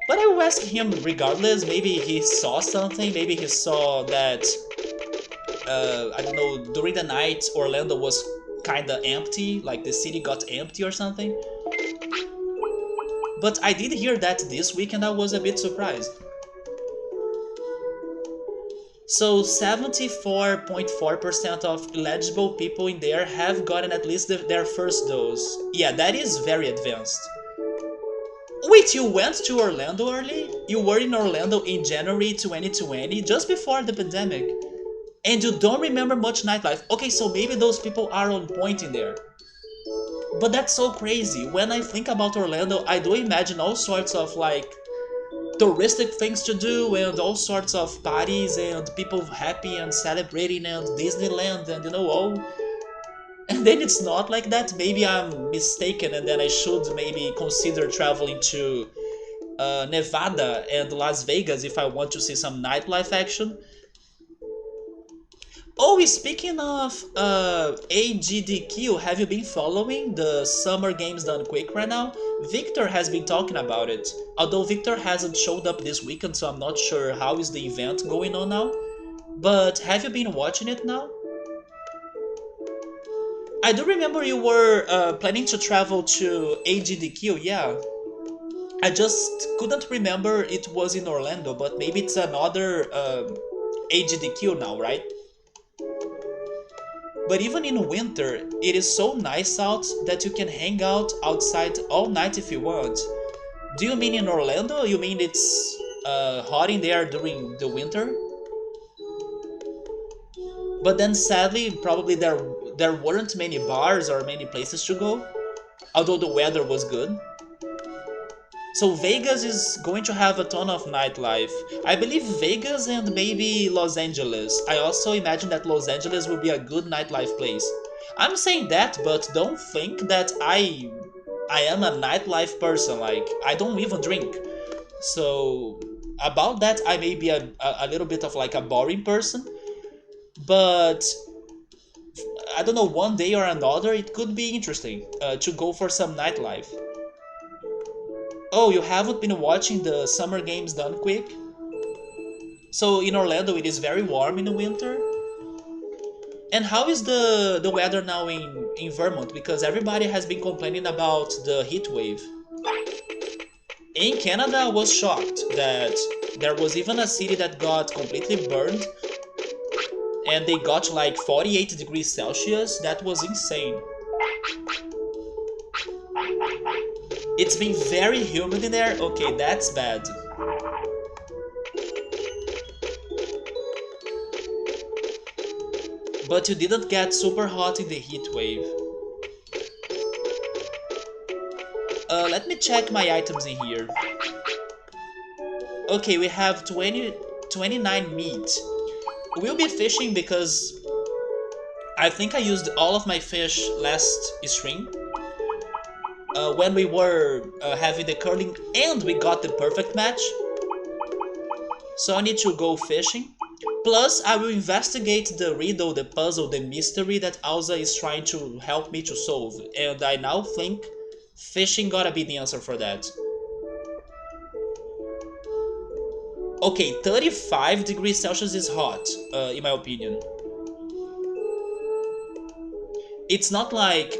But I will ask him regardless. Maybe he saw something, maybe he saw that, I don't know, during the night Orlando was kinda empty, like the city got empty or something. But I did hear that this week and I was a bit surprised. So 74.4% of eligible people in there have gotten at least their first dose. Yeah, that is very advanced. Wait, you went to Orlando early? You were in Orlando in January 2020, just before the pandemic. And you don't remember much nightlife. Okay, so maybe those people are on point in there. But that's so crazy. When I think about Orlando, I do imagine all sorts of like touristic things to do and all sorts of parties and people happy and celebrating and Disneyland and all. And then it's not like that. Maybe I'm mistaken and then I should maybe consider traveling to Nevada and Las Vegas if I want to see some nightlife action. Oh, speaking of AGDQ, have you been following the Summer Games Done Quick right now? Victor has been talking about it. Although Victor hasn't showed up this weekend, so I'm not sure how is the event going on now. But have you been watching it now? I do remember you were planning to travel to AGDQ, yeah. I just couldn't remember it was in Orlando, but maybe it's another AGDQ now, right? But even in winter, it is so nice out that you can hang out outside all night if you want. Do you mean in Orlando? You mean it's hot in there during the winter? But then sadly, probably there weren't many bars or many places to go, although the weather was good. So Vegas is going to have a ton of nightlife. I believe Vegas and maybe Los Angeles. I also imagine that Los Angeles will be a good nightlife place. I'm saying that, but don't think that I am a nightlife person. Like, I don't even drink. So about that, I may be a little bit of like a boring person. But I don't know, one day or another, it could be interesting to go for some nightlife. Oh, you haven't been watching the Summer Games Done Quick? So in Orlando it is very warm in the winter. And how is the weather now in Vermont? Because everybody has been complaining about the heat wave. In Canada, I was shocked that there was even a city that got completely burned and they got like 48 degrees Celsius. That was insane. It's been very humid in there? Okay, that's bad. But you didn't get super hot in the heat wave. Let me check my items in here. Okay, we have 29 meat. We'll be fishing because I think I used all of my fish last stream. When we were having the curling and we got the perfect match. So I need to go fishing. Plus, I will investigate the riddle, the puzzle, the mystery that Alza is trying to help me to solve. And I now think fishing gotta be the answer for that. Okay, 35 degrees Celsius is hot, in my opinion. It's not like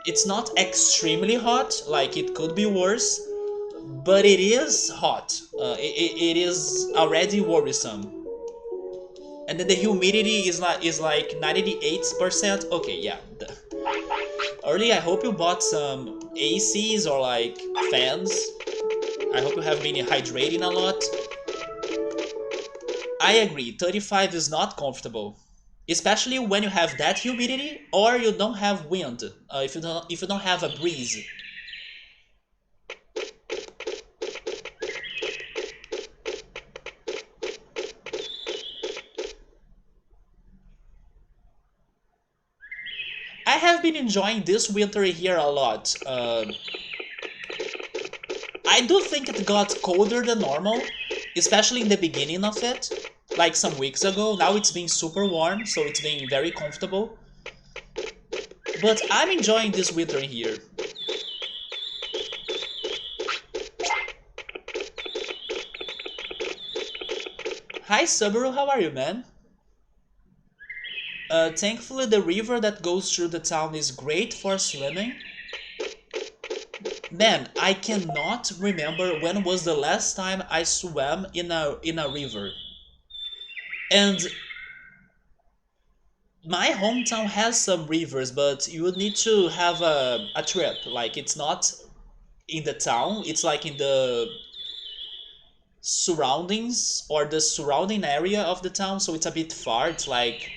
it's not extremely hot, like it could be worse, but it is hot. It is already worrisome. And then the humidity is like 98%. Okay, yeah. Early, I hope you bought some ACs or like fans. I hope you have been hydrating a lot. I agree, 35 is not comfortable. Especially when you have that humidity or you don't have wind, if you don't have a breeze. I have been enjoying this winter here a lot. I do think it got colder than normal, especially in the beginning of it. Like some weeks ago. Now it's been super warm, so it's been very comfortable. But I'm enjoying this winter here. Hi Subaru, how are you, man? Thankfully, the river that goes through the town is great for swimming. Man, I cannot remember when was the last time I swam in a river. And my hometown has some rivers, but you would need to have a trip. Like, it's not in the town, it's like in the surroundings or the surrounding area of the town, so it's a bit far. It's like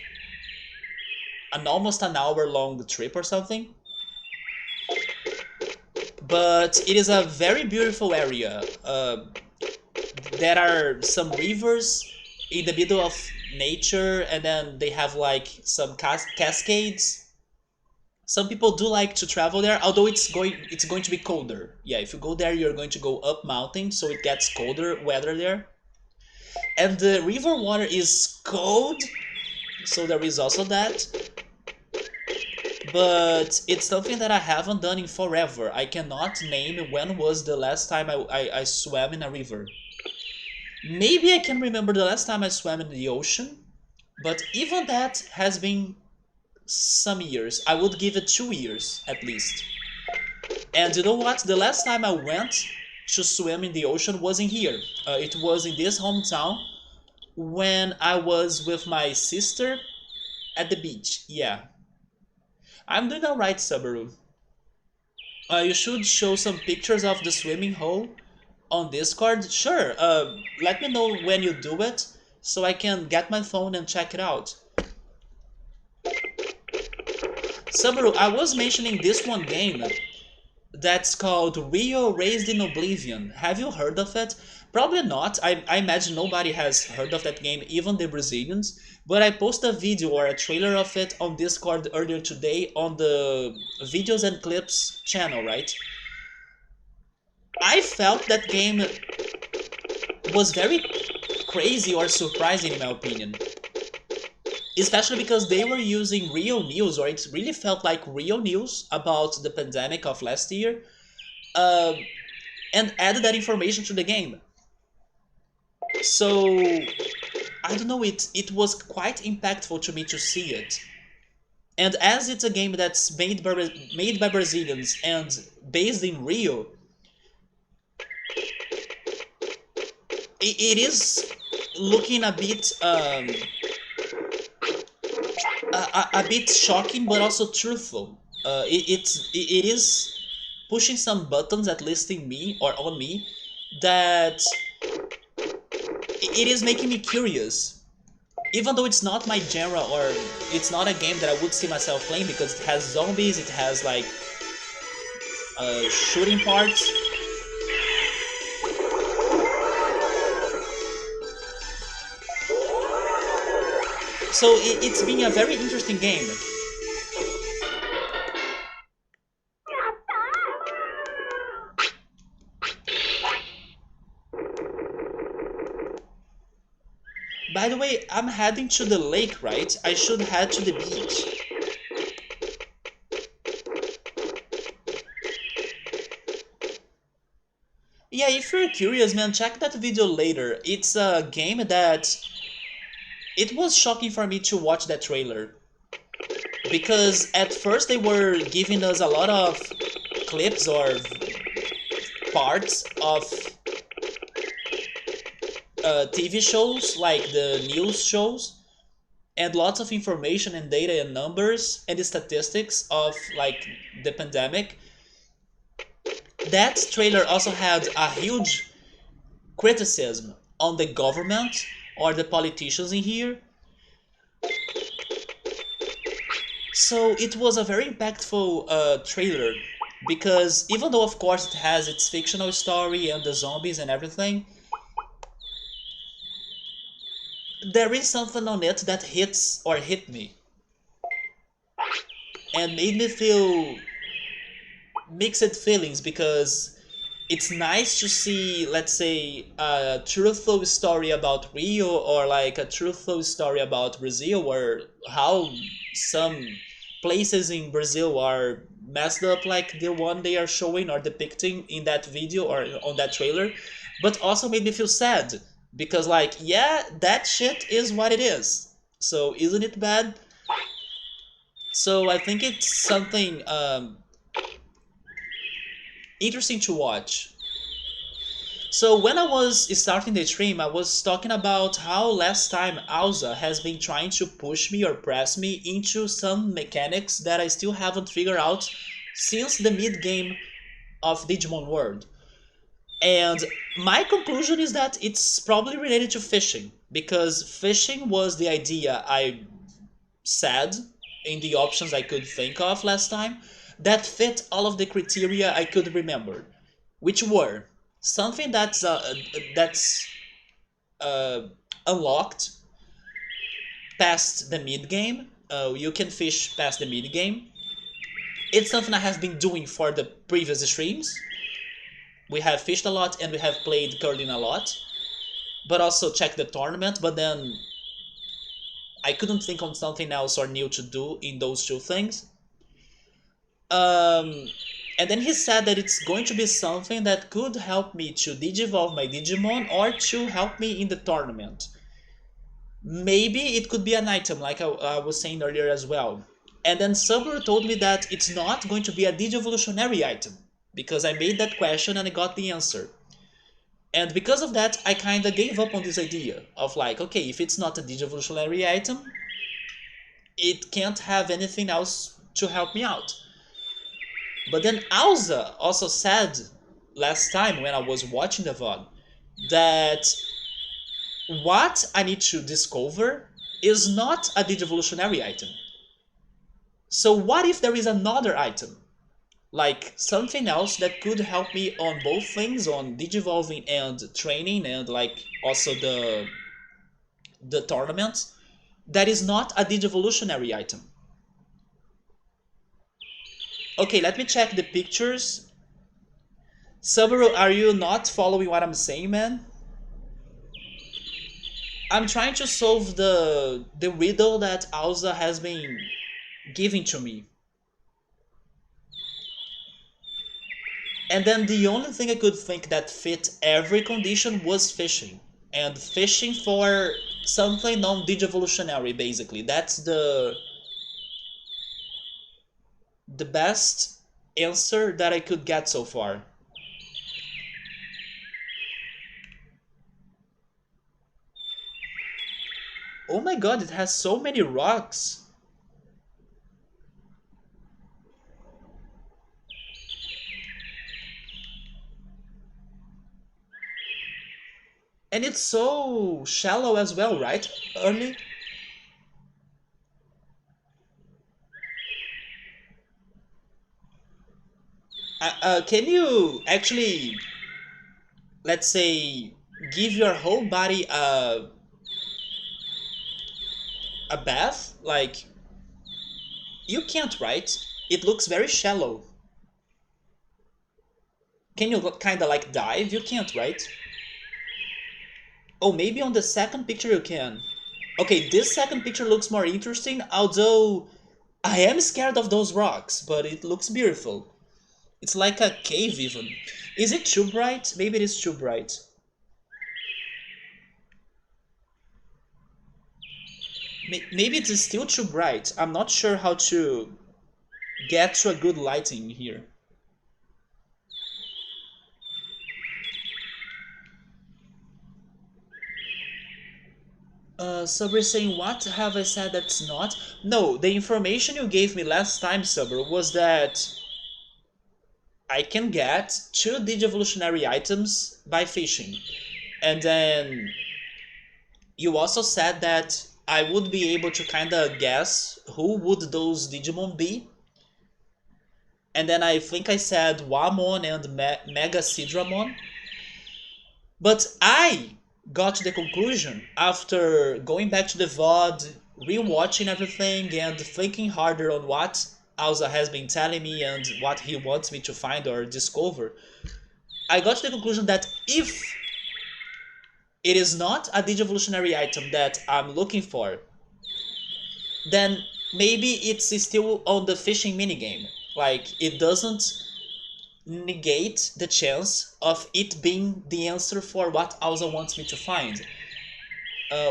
an almost an hour long trip or something. But it is a very beautiful area. There are some rivers in the middle of nature, and then they have like some cascades. Some people do like to travel there, although it's going to be colder. Yeah, if you go there, you're going to go up mountain, so it gets colder weather there. And the river water is cold, so there is also that. But it's something that I haven't done in forever. I cannot name when was the last time I swam in a river. Maybe I can remember the last time I swam in the ocean, but even that has been some years. I would give it 2 years at least. And you know what? The last time I went to swim in the ocean wasn't here. It was in this hometown when I was with my sister at the beach. Yeah. I'm doing alright, Subaru. You should show some pictures of the swimming hole on Discord. Sure, let me know when you do it so I can get my phone and check it out. Subaru, I was mentioning this one game that's called Rio Raised in Oblivion. Have you heard of it? Probably not. I imagine nobody has heard of that game, even the Brazilians. But I posted a video or a trailer of it on Discord earlier today on the Videos and Clips channel, right? I felt that game was very crazy or surprising in my opinion. Especially because they were using real news, or it really felt like real news about the pandemic of last year, and added that information to the game. So, I don't know, it was quite impactful to me to see it. And as it's a game that's made by Brazilians and based in Rio, it is looking a bit shocking, but also truthful. It is pushing some buttons, at least in me or on me, that it is making me curious. Even though it's not my genre, or it's not a game that I would see myself playing because it has zombies, it has like shooting parts. So it's been a very interesting game. By the way, I'm heading to the lake, right? I should head to the beach. Yeah, if you're curious, man, check that video later. It's a game that... It was shocking for me to watch that trailer. Because at first they were giving us a lot of clips or parts of TV shows, like the news shows, and lots of information and data and numbers and the statistics of like the pandemic. That trailer also had a huge criticism on the government or the politicians in here. So it was a very impactful trailer, because even though of course it has its fictional story and the zombies and everything, there is something on it that hit me and made me feel mixed feelings, because it's nice to see, let's say, a truthful story about Rio, or like a truthful story about Brazil, or how some places in Brazil are messed up like the one they are showing or depicting in that video or on that trailer, but also made me feel sad, because like, yeah, that shit is what it is. So isn't it bad? So I think it's something interesting to watch. So when I was starting the stream, I was talking about how last time Alza has been trying to push me or press me into some mechanics that I still haven't figured out since the mid game of Digimon World. And my conclusion is that it's probably related to fishing, because fishing was the idea I said in the options I could think of last time that fit all of the criteria I could remember, which were something that's uh, unlocked past the mid game. You can fish past the mid game. It's something I have been doing for the previous streams. We have fished a lot and we have played curling a lot, but also checked the tournament. But then I couldn't think on something else or new to do in those two things. Um, and then he said that it's going to be something that could help me to digivolve my Digimon or to help me in the tournament. Maybe it could be an item, like I was saying earlier as well. And then Subaru told me that it's not going to be a Digivolutionary item, because I made that question and I got the answer. And because of that, I kinda gave up on this idea of like, okay, if it's not a Digivolutionary item, it can't have anything else to help me out. But then Alza also said last time when I was watching the VOD that what I need to discover is not a Digivolutionary item. So what if there is another item? Like something else that could help me on both things, on digivolving and training, and like also the tournaments, that is not a Digivolutionary item. Okay, let me check the pictures. Subaru, are you not following what I'm saying, man? I'm trying to solve the riddle that Alza has been giving to me. And then the only thing I could think that fit every condition was fishing. And fishing for something non-digivolutionary, basically. That's the best answer that I could get so far. Oh my god, it has so many rocks. And it's so shallow as well, right? Early. Can you actually, let's say, give your whole body a bath? Like, you can't, right? It looks very shallow. Can you kind of like dive? You can't, right? Oh, maybe on the second picture you can. Okay, this second picture looks more interesting, although I am scared of those rocks, but it looks beautiful. It's like a cave even. Is it too bright? Maybe it is too bright. Maybe it is still too bright. I'm not sure how to get to a good lighting here. Sabri saying, what have I said that's not? No, the information you gave me last time, Sabri, was that I can get two Digivolutionary items by fishing. And then you also said that I would be able to kinda guess who would those Digimon be. And then I think I said Wamon and Mega Sidramon. But I got to the conclusion after going back to the VOD, rewatching everything, and thinking harder on what Alza has been telling me and what he wants me to find or discover. I got to the conclusion that if it is not a Digivolutionary item that I'm looking for, then maybe it's still on the fishing minigame. Like, it doesn't negate the chance of it being the answer for what Alza wants me to find.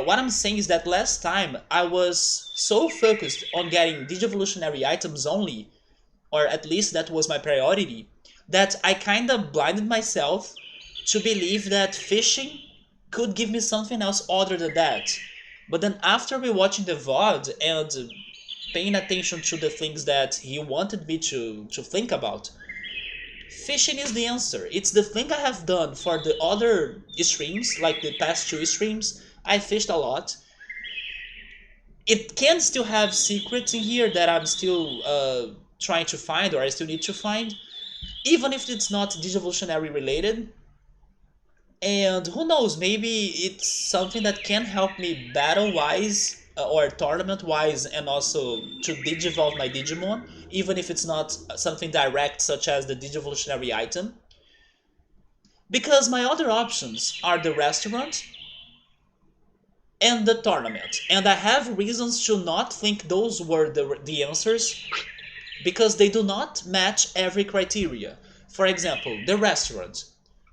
What I'm saying is that last time I was so focused on getting Digivolutionary items only, or at least that was my priority, that I kind of blinded myself to believe that fishing could give me something else other than that. But then after rewatching the VOD and paying attention to the things that he wanted me to think about, fishing is the answer. It's the thing I have done for the other streams, like the past two streams. I fished a lot. It can still have secrets in here that I'm still trying to find, or I still need to find, even if it's not Digivolutionary related. And who knows, maybe it's something that can help me battle-wise or tournament-wise, and also to digivolve my Digimon, even if it's not something direct such as the Digivolutionary item. Because my other options are the restaurant and the tournament. And I have reasons to not think those were the answers, because they do not match every criteria. For example, the restaurant.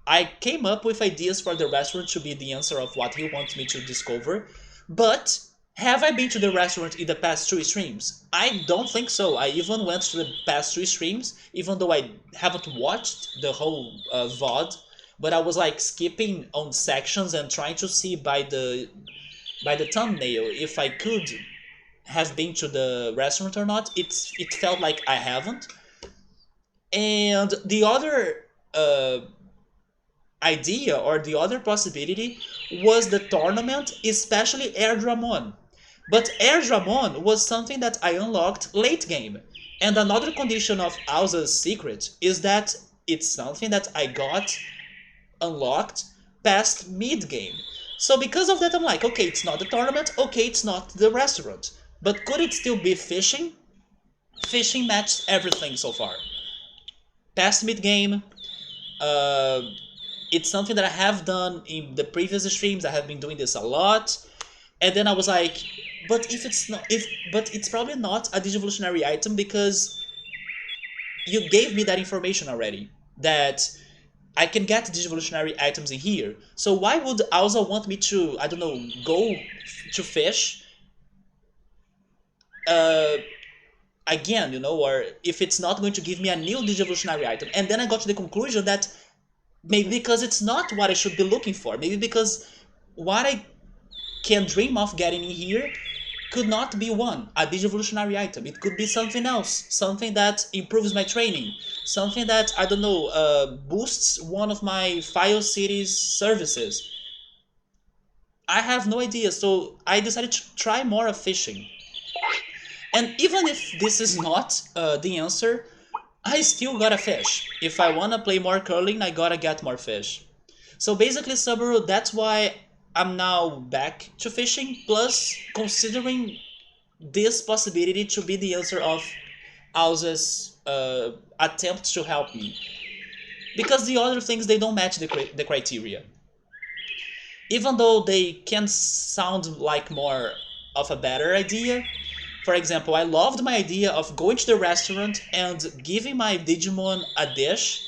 I came up with ideas for the restaurant to be the answer of what he wants me to discover, but have I been to the restaurant in the past two streams? I don't think so. I even went to the past two streams, even though I haven't watched the whole VOD, but I was like skipping on sections and trying to see by the thumbnail if I could have been to the restaurant or not. It felt like I haven't. And the other idea, or the other possibility, was the tournament, especially Air Dramon. But Air Dramon was something that I unlocked late game. And another condition of Alza's secret is that it's something that I got unlocked past mid game. So because of that, I'm like, okay, it's not the tournament, okay, it's not the restaurant. But could it still be fishing? Fishing matched everything so far. Past mid game, uh, it's something that I have done in the previous streams. I have been doing this a lot, and then I was like, but if it's not, if but it's probably not a Digivolutionary item, because you gave me that information already, that I can get Digivolutionary items in here. So why would Alza want me to, I don't know, go to fish uh, again, or if it's not going to give me a new Digivolutionary item? And then I got to the conclusion that maybe because it's not what I should be looking for. Maybe because what I can dream of getting in here could not be a Digivolutionary item. It could be something else, something that improves my training, something that, I don't know, boosts one of my File Cities services. I have no idea, so I decided to try more of fishing. And even if this is not the answer, I still gotta fish. If I wanna play more curling, I gotta get more fish. So basically, Subaru, that's why I'm now back to fishing, plus considering this possibility to be the answer of Alza's attempt to help me. Because the other things, they don't match the criteria. Even though they can sound like more of a better idea. For example, I loved my idea of going to the restaurant and giving my Digimon a dish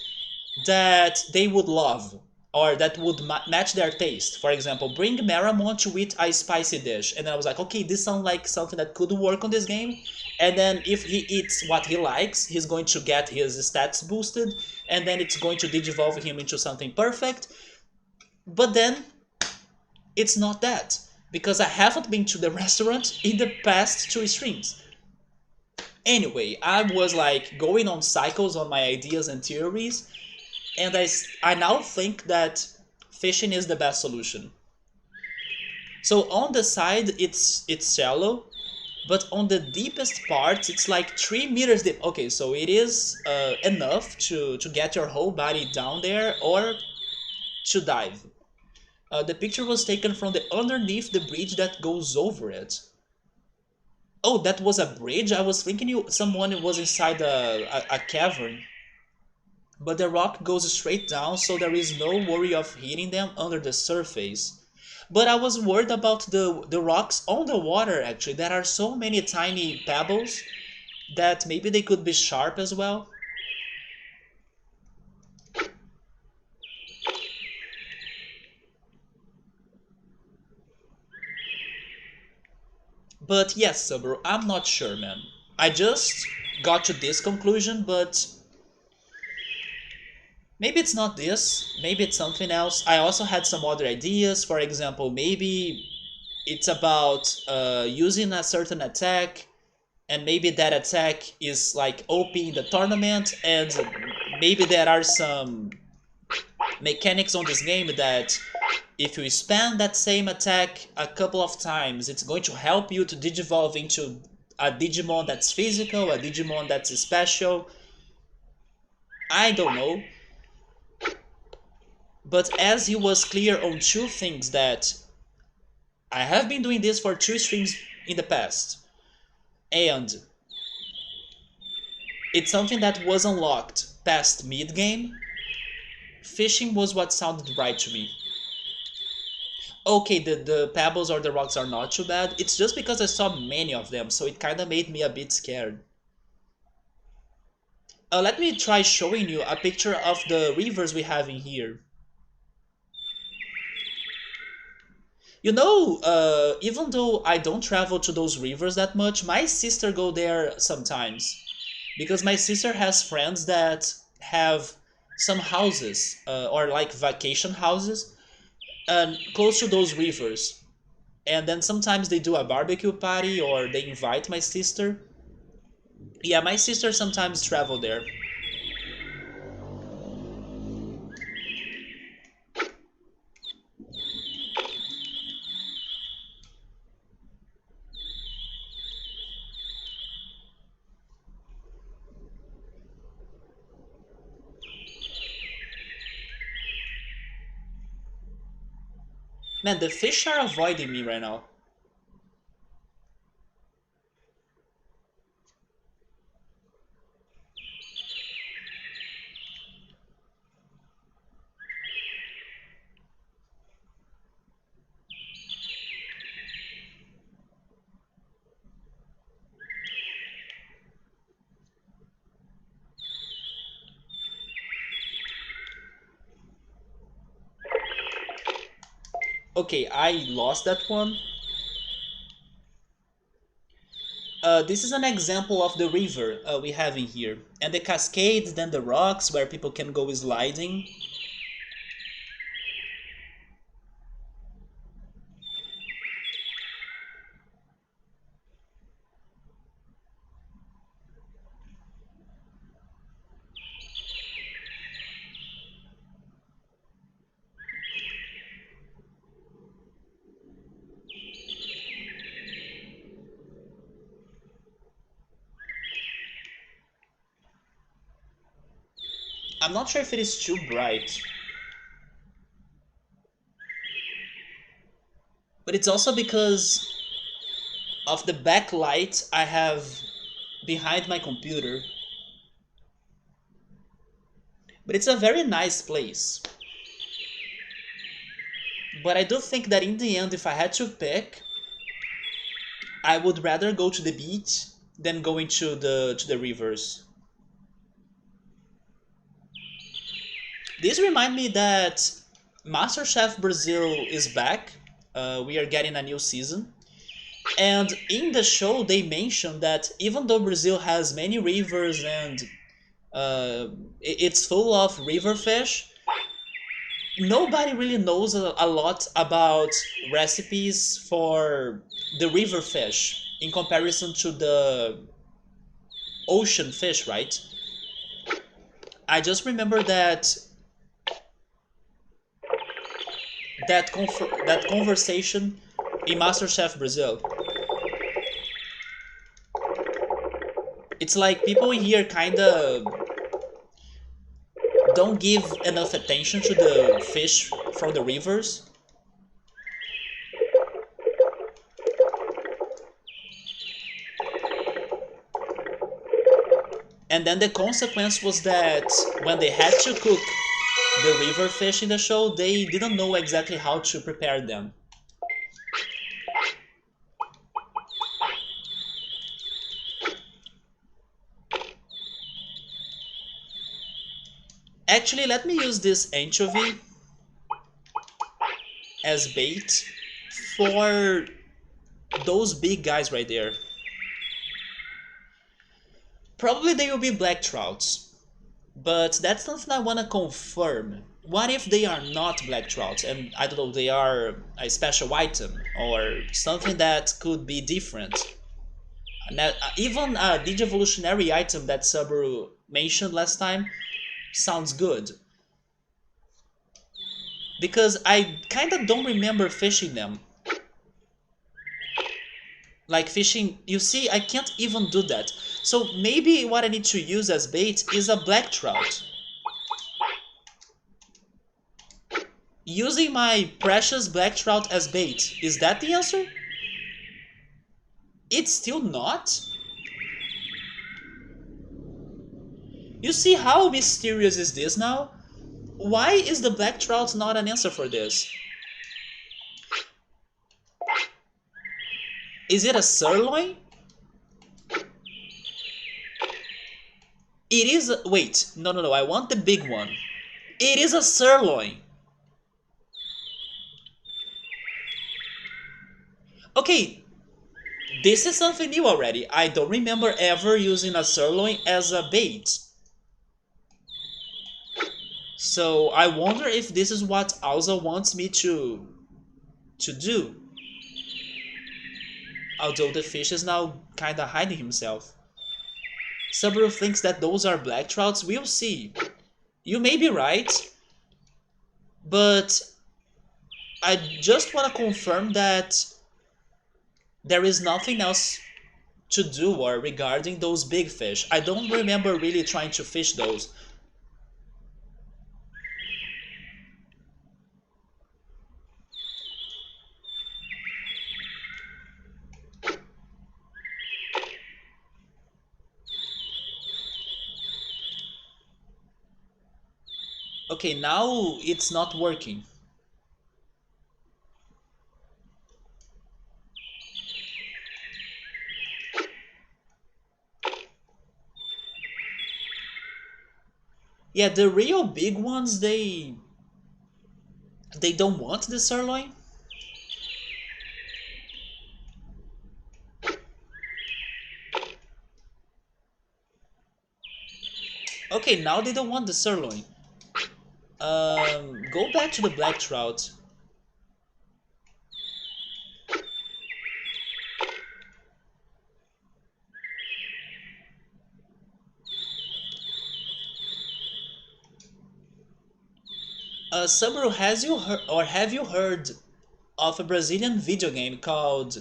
that they would love, or that would match their taste. For example, bring Meramon to eat a spicy dish. And I was like, okay, this sounds like something that could work on this game. And then if he eats what he likes, he's going to get his stats boosted, and then it's going to digivolve him into something perfect. But then it's not that, because I haven't been to the restaurant in the past two streams. Anyway, I was like going on cycles on my ideas and theories, and I now think that fishing is the best solution. So on the side, it's shallow, but on the deepest parts, it's like 3 meters deep. Okay, so it is enough to get your whole body down there, or to dive. The picture was taken from the underneath the bridge that goes over it. Oh, that was a bridge? I was thinking someone was inside a cavern. But the rock goes straight down, so there is no worry of hitting them under the surface. But I was worried about the rocks on the water, actually. There are so many tiny pebbles that maybe they could be sharp as well. But yes, Subaru, I'm not sure, man. I just got to this conclusion, but maybe it's not this. Maybe it's something else. I also had some other ideas. For example, maybe it's about using a certain attack, and maybe that attack is like OP in the tournament, and maybe there are some mechanics on this game that if you spam that same attack a couple of times, it's going to help you to digivolve into a Digimon that's physical, a Digimon that's special. I don't know. But as he was clear on two things, that I have been doing this for two streams in the past, and it's something that was unlocked past mid-game, fishing was what sounded right to me. Okay, the pebbles or the rocks are not too bad. It's just because I saw many of them, so it kind of made me a bit scared. Let me try showing you a picture of the rivers we have in here. You know, even though I don't travel to those rivers that much, my sister go there sometimes. Because my sister has friends that have some houses, or like vacation houses, close to those rivers. And then sometimes they do a barbecue party or they invite my sister. Yeah, my sister sometimes travel there. Man, the fish are avoiding me right now. Okay, I lost that one. This is an example of the river we have in here. And the cascades, then the rocks where people can go sliding. I'm not sure if it is too bright. But it's also because of the backlight I have behind my computer. But it's a very nice place. But I do think that in the end, if I had to pick, I would rather go to the beach than going to the rivers. This remind me that MasterChef Brazil is back. We are getting a new season. And in the show, they mentioned that even though Brazil has many rivers and uh, it's full of river fish, nobody really knows a lot about recipes for the river fish in comparison to the ocean fish, right? I just remember that conversation in MasterChef Brazil. It's like people here kind of don't give enough attention to the fish from the rivers. And then the consequence was that when they had to cook the river fish in the show, they didn't know exactly how to prepare them. Actually, let me use this anchovy as bait for Those big guys right there. Probably they will be black trouts, but that's something I want to confirm. What if they are not black trouts and I don't know, they are a special item or something that could be different? Even a Digivolutionary item that Subaru mentioned last time sounds good because I kind of don't remember fishing them. Like fishing, you see, I can't even do that. So maybe what I need to use as bait is a black trout. Using my precious black trout as bait, is that the answer? It's still not? You see how mysterious is this now? Why is the black trout not an answer for this? Is it a sirloin? It is a, wait, no, I want the big one. It is a sirloin. Okay, this is something new already. I don't remember ever using a sirloin as a bait. So I wonder if this is what Alza wants me to do. Although the fish is now kinda hiding himself. Subaru thinks that those are black trouts. We'll see. You may be right, but I just want to confirm that there is nothing else to do or regarding those big fish. I don't remember really trying to fish those. Okay, now it's not working. Yeah, the real big ones, they don't want the sirloin. Okay, now they don't want the sirloin. Go back to the black trout. Subaru, has you heard or have you heard of a Brazilian video game called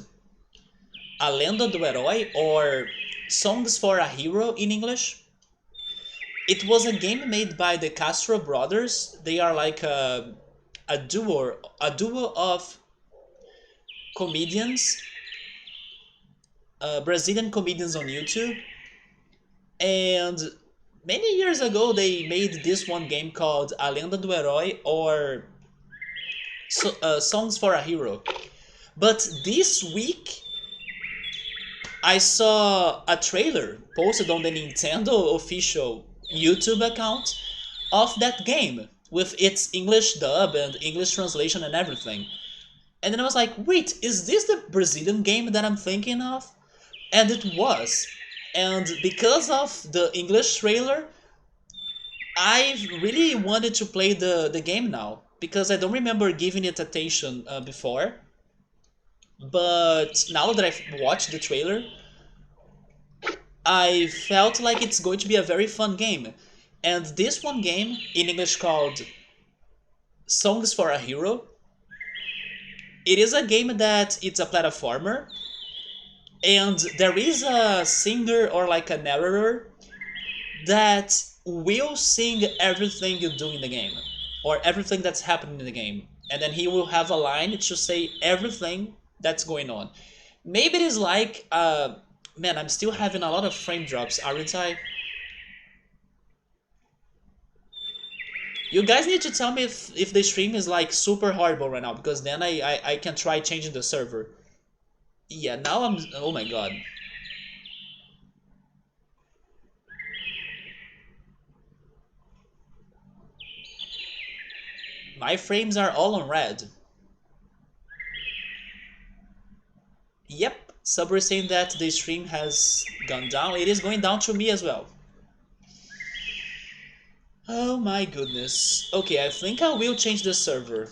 A Lenda do Herói or Songs for a Hero in English? It was a game made by the Castro brothers. They are like a duo of comedians, Brazilian comedians on YouTube. And many years ago, they made this one game called A Lenda do Herói or Songs for a Hero. But this week, I saw a trailer posted on the Nintendo official YouTube account of that game with its English dub and English translation and everything. And then I was like, wait, is this the Brazilian game that I'm thinking of? And it was. And because of the English trailer, I really wanted to play the game now. Because I don't remember giving it attention before. But now that I've watched the trailer, I felt like it's going to be a very fun game. And this one game, in English called Songs for a Hero, it is a game that it's a platformer, and there is a singer or like a narrator that will sing everything you do in the game, or everything that's happening in the game. And then he will have a line to say everything that's going on. Maybe it is like, man, I'm still having a lot of frame drops, aren't I? You guys need to tell me if the stream is like super horrible right now, because then I can try changing the server. Yeah, now I'm... Oh my god. My frames are all on red. Yep, Subway saying that the stream has gone down. It is going down to me as well. Oh my goodness. Okay, I think I will change the server.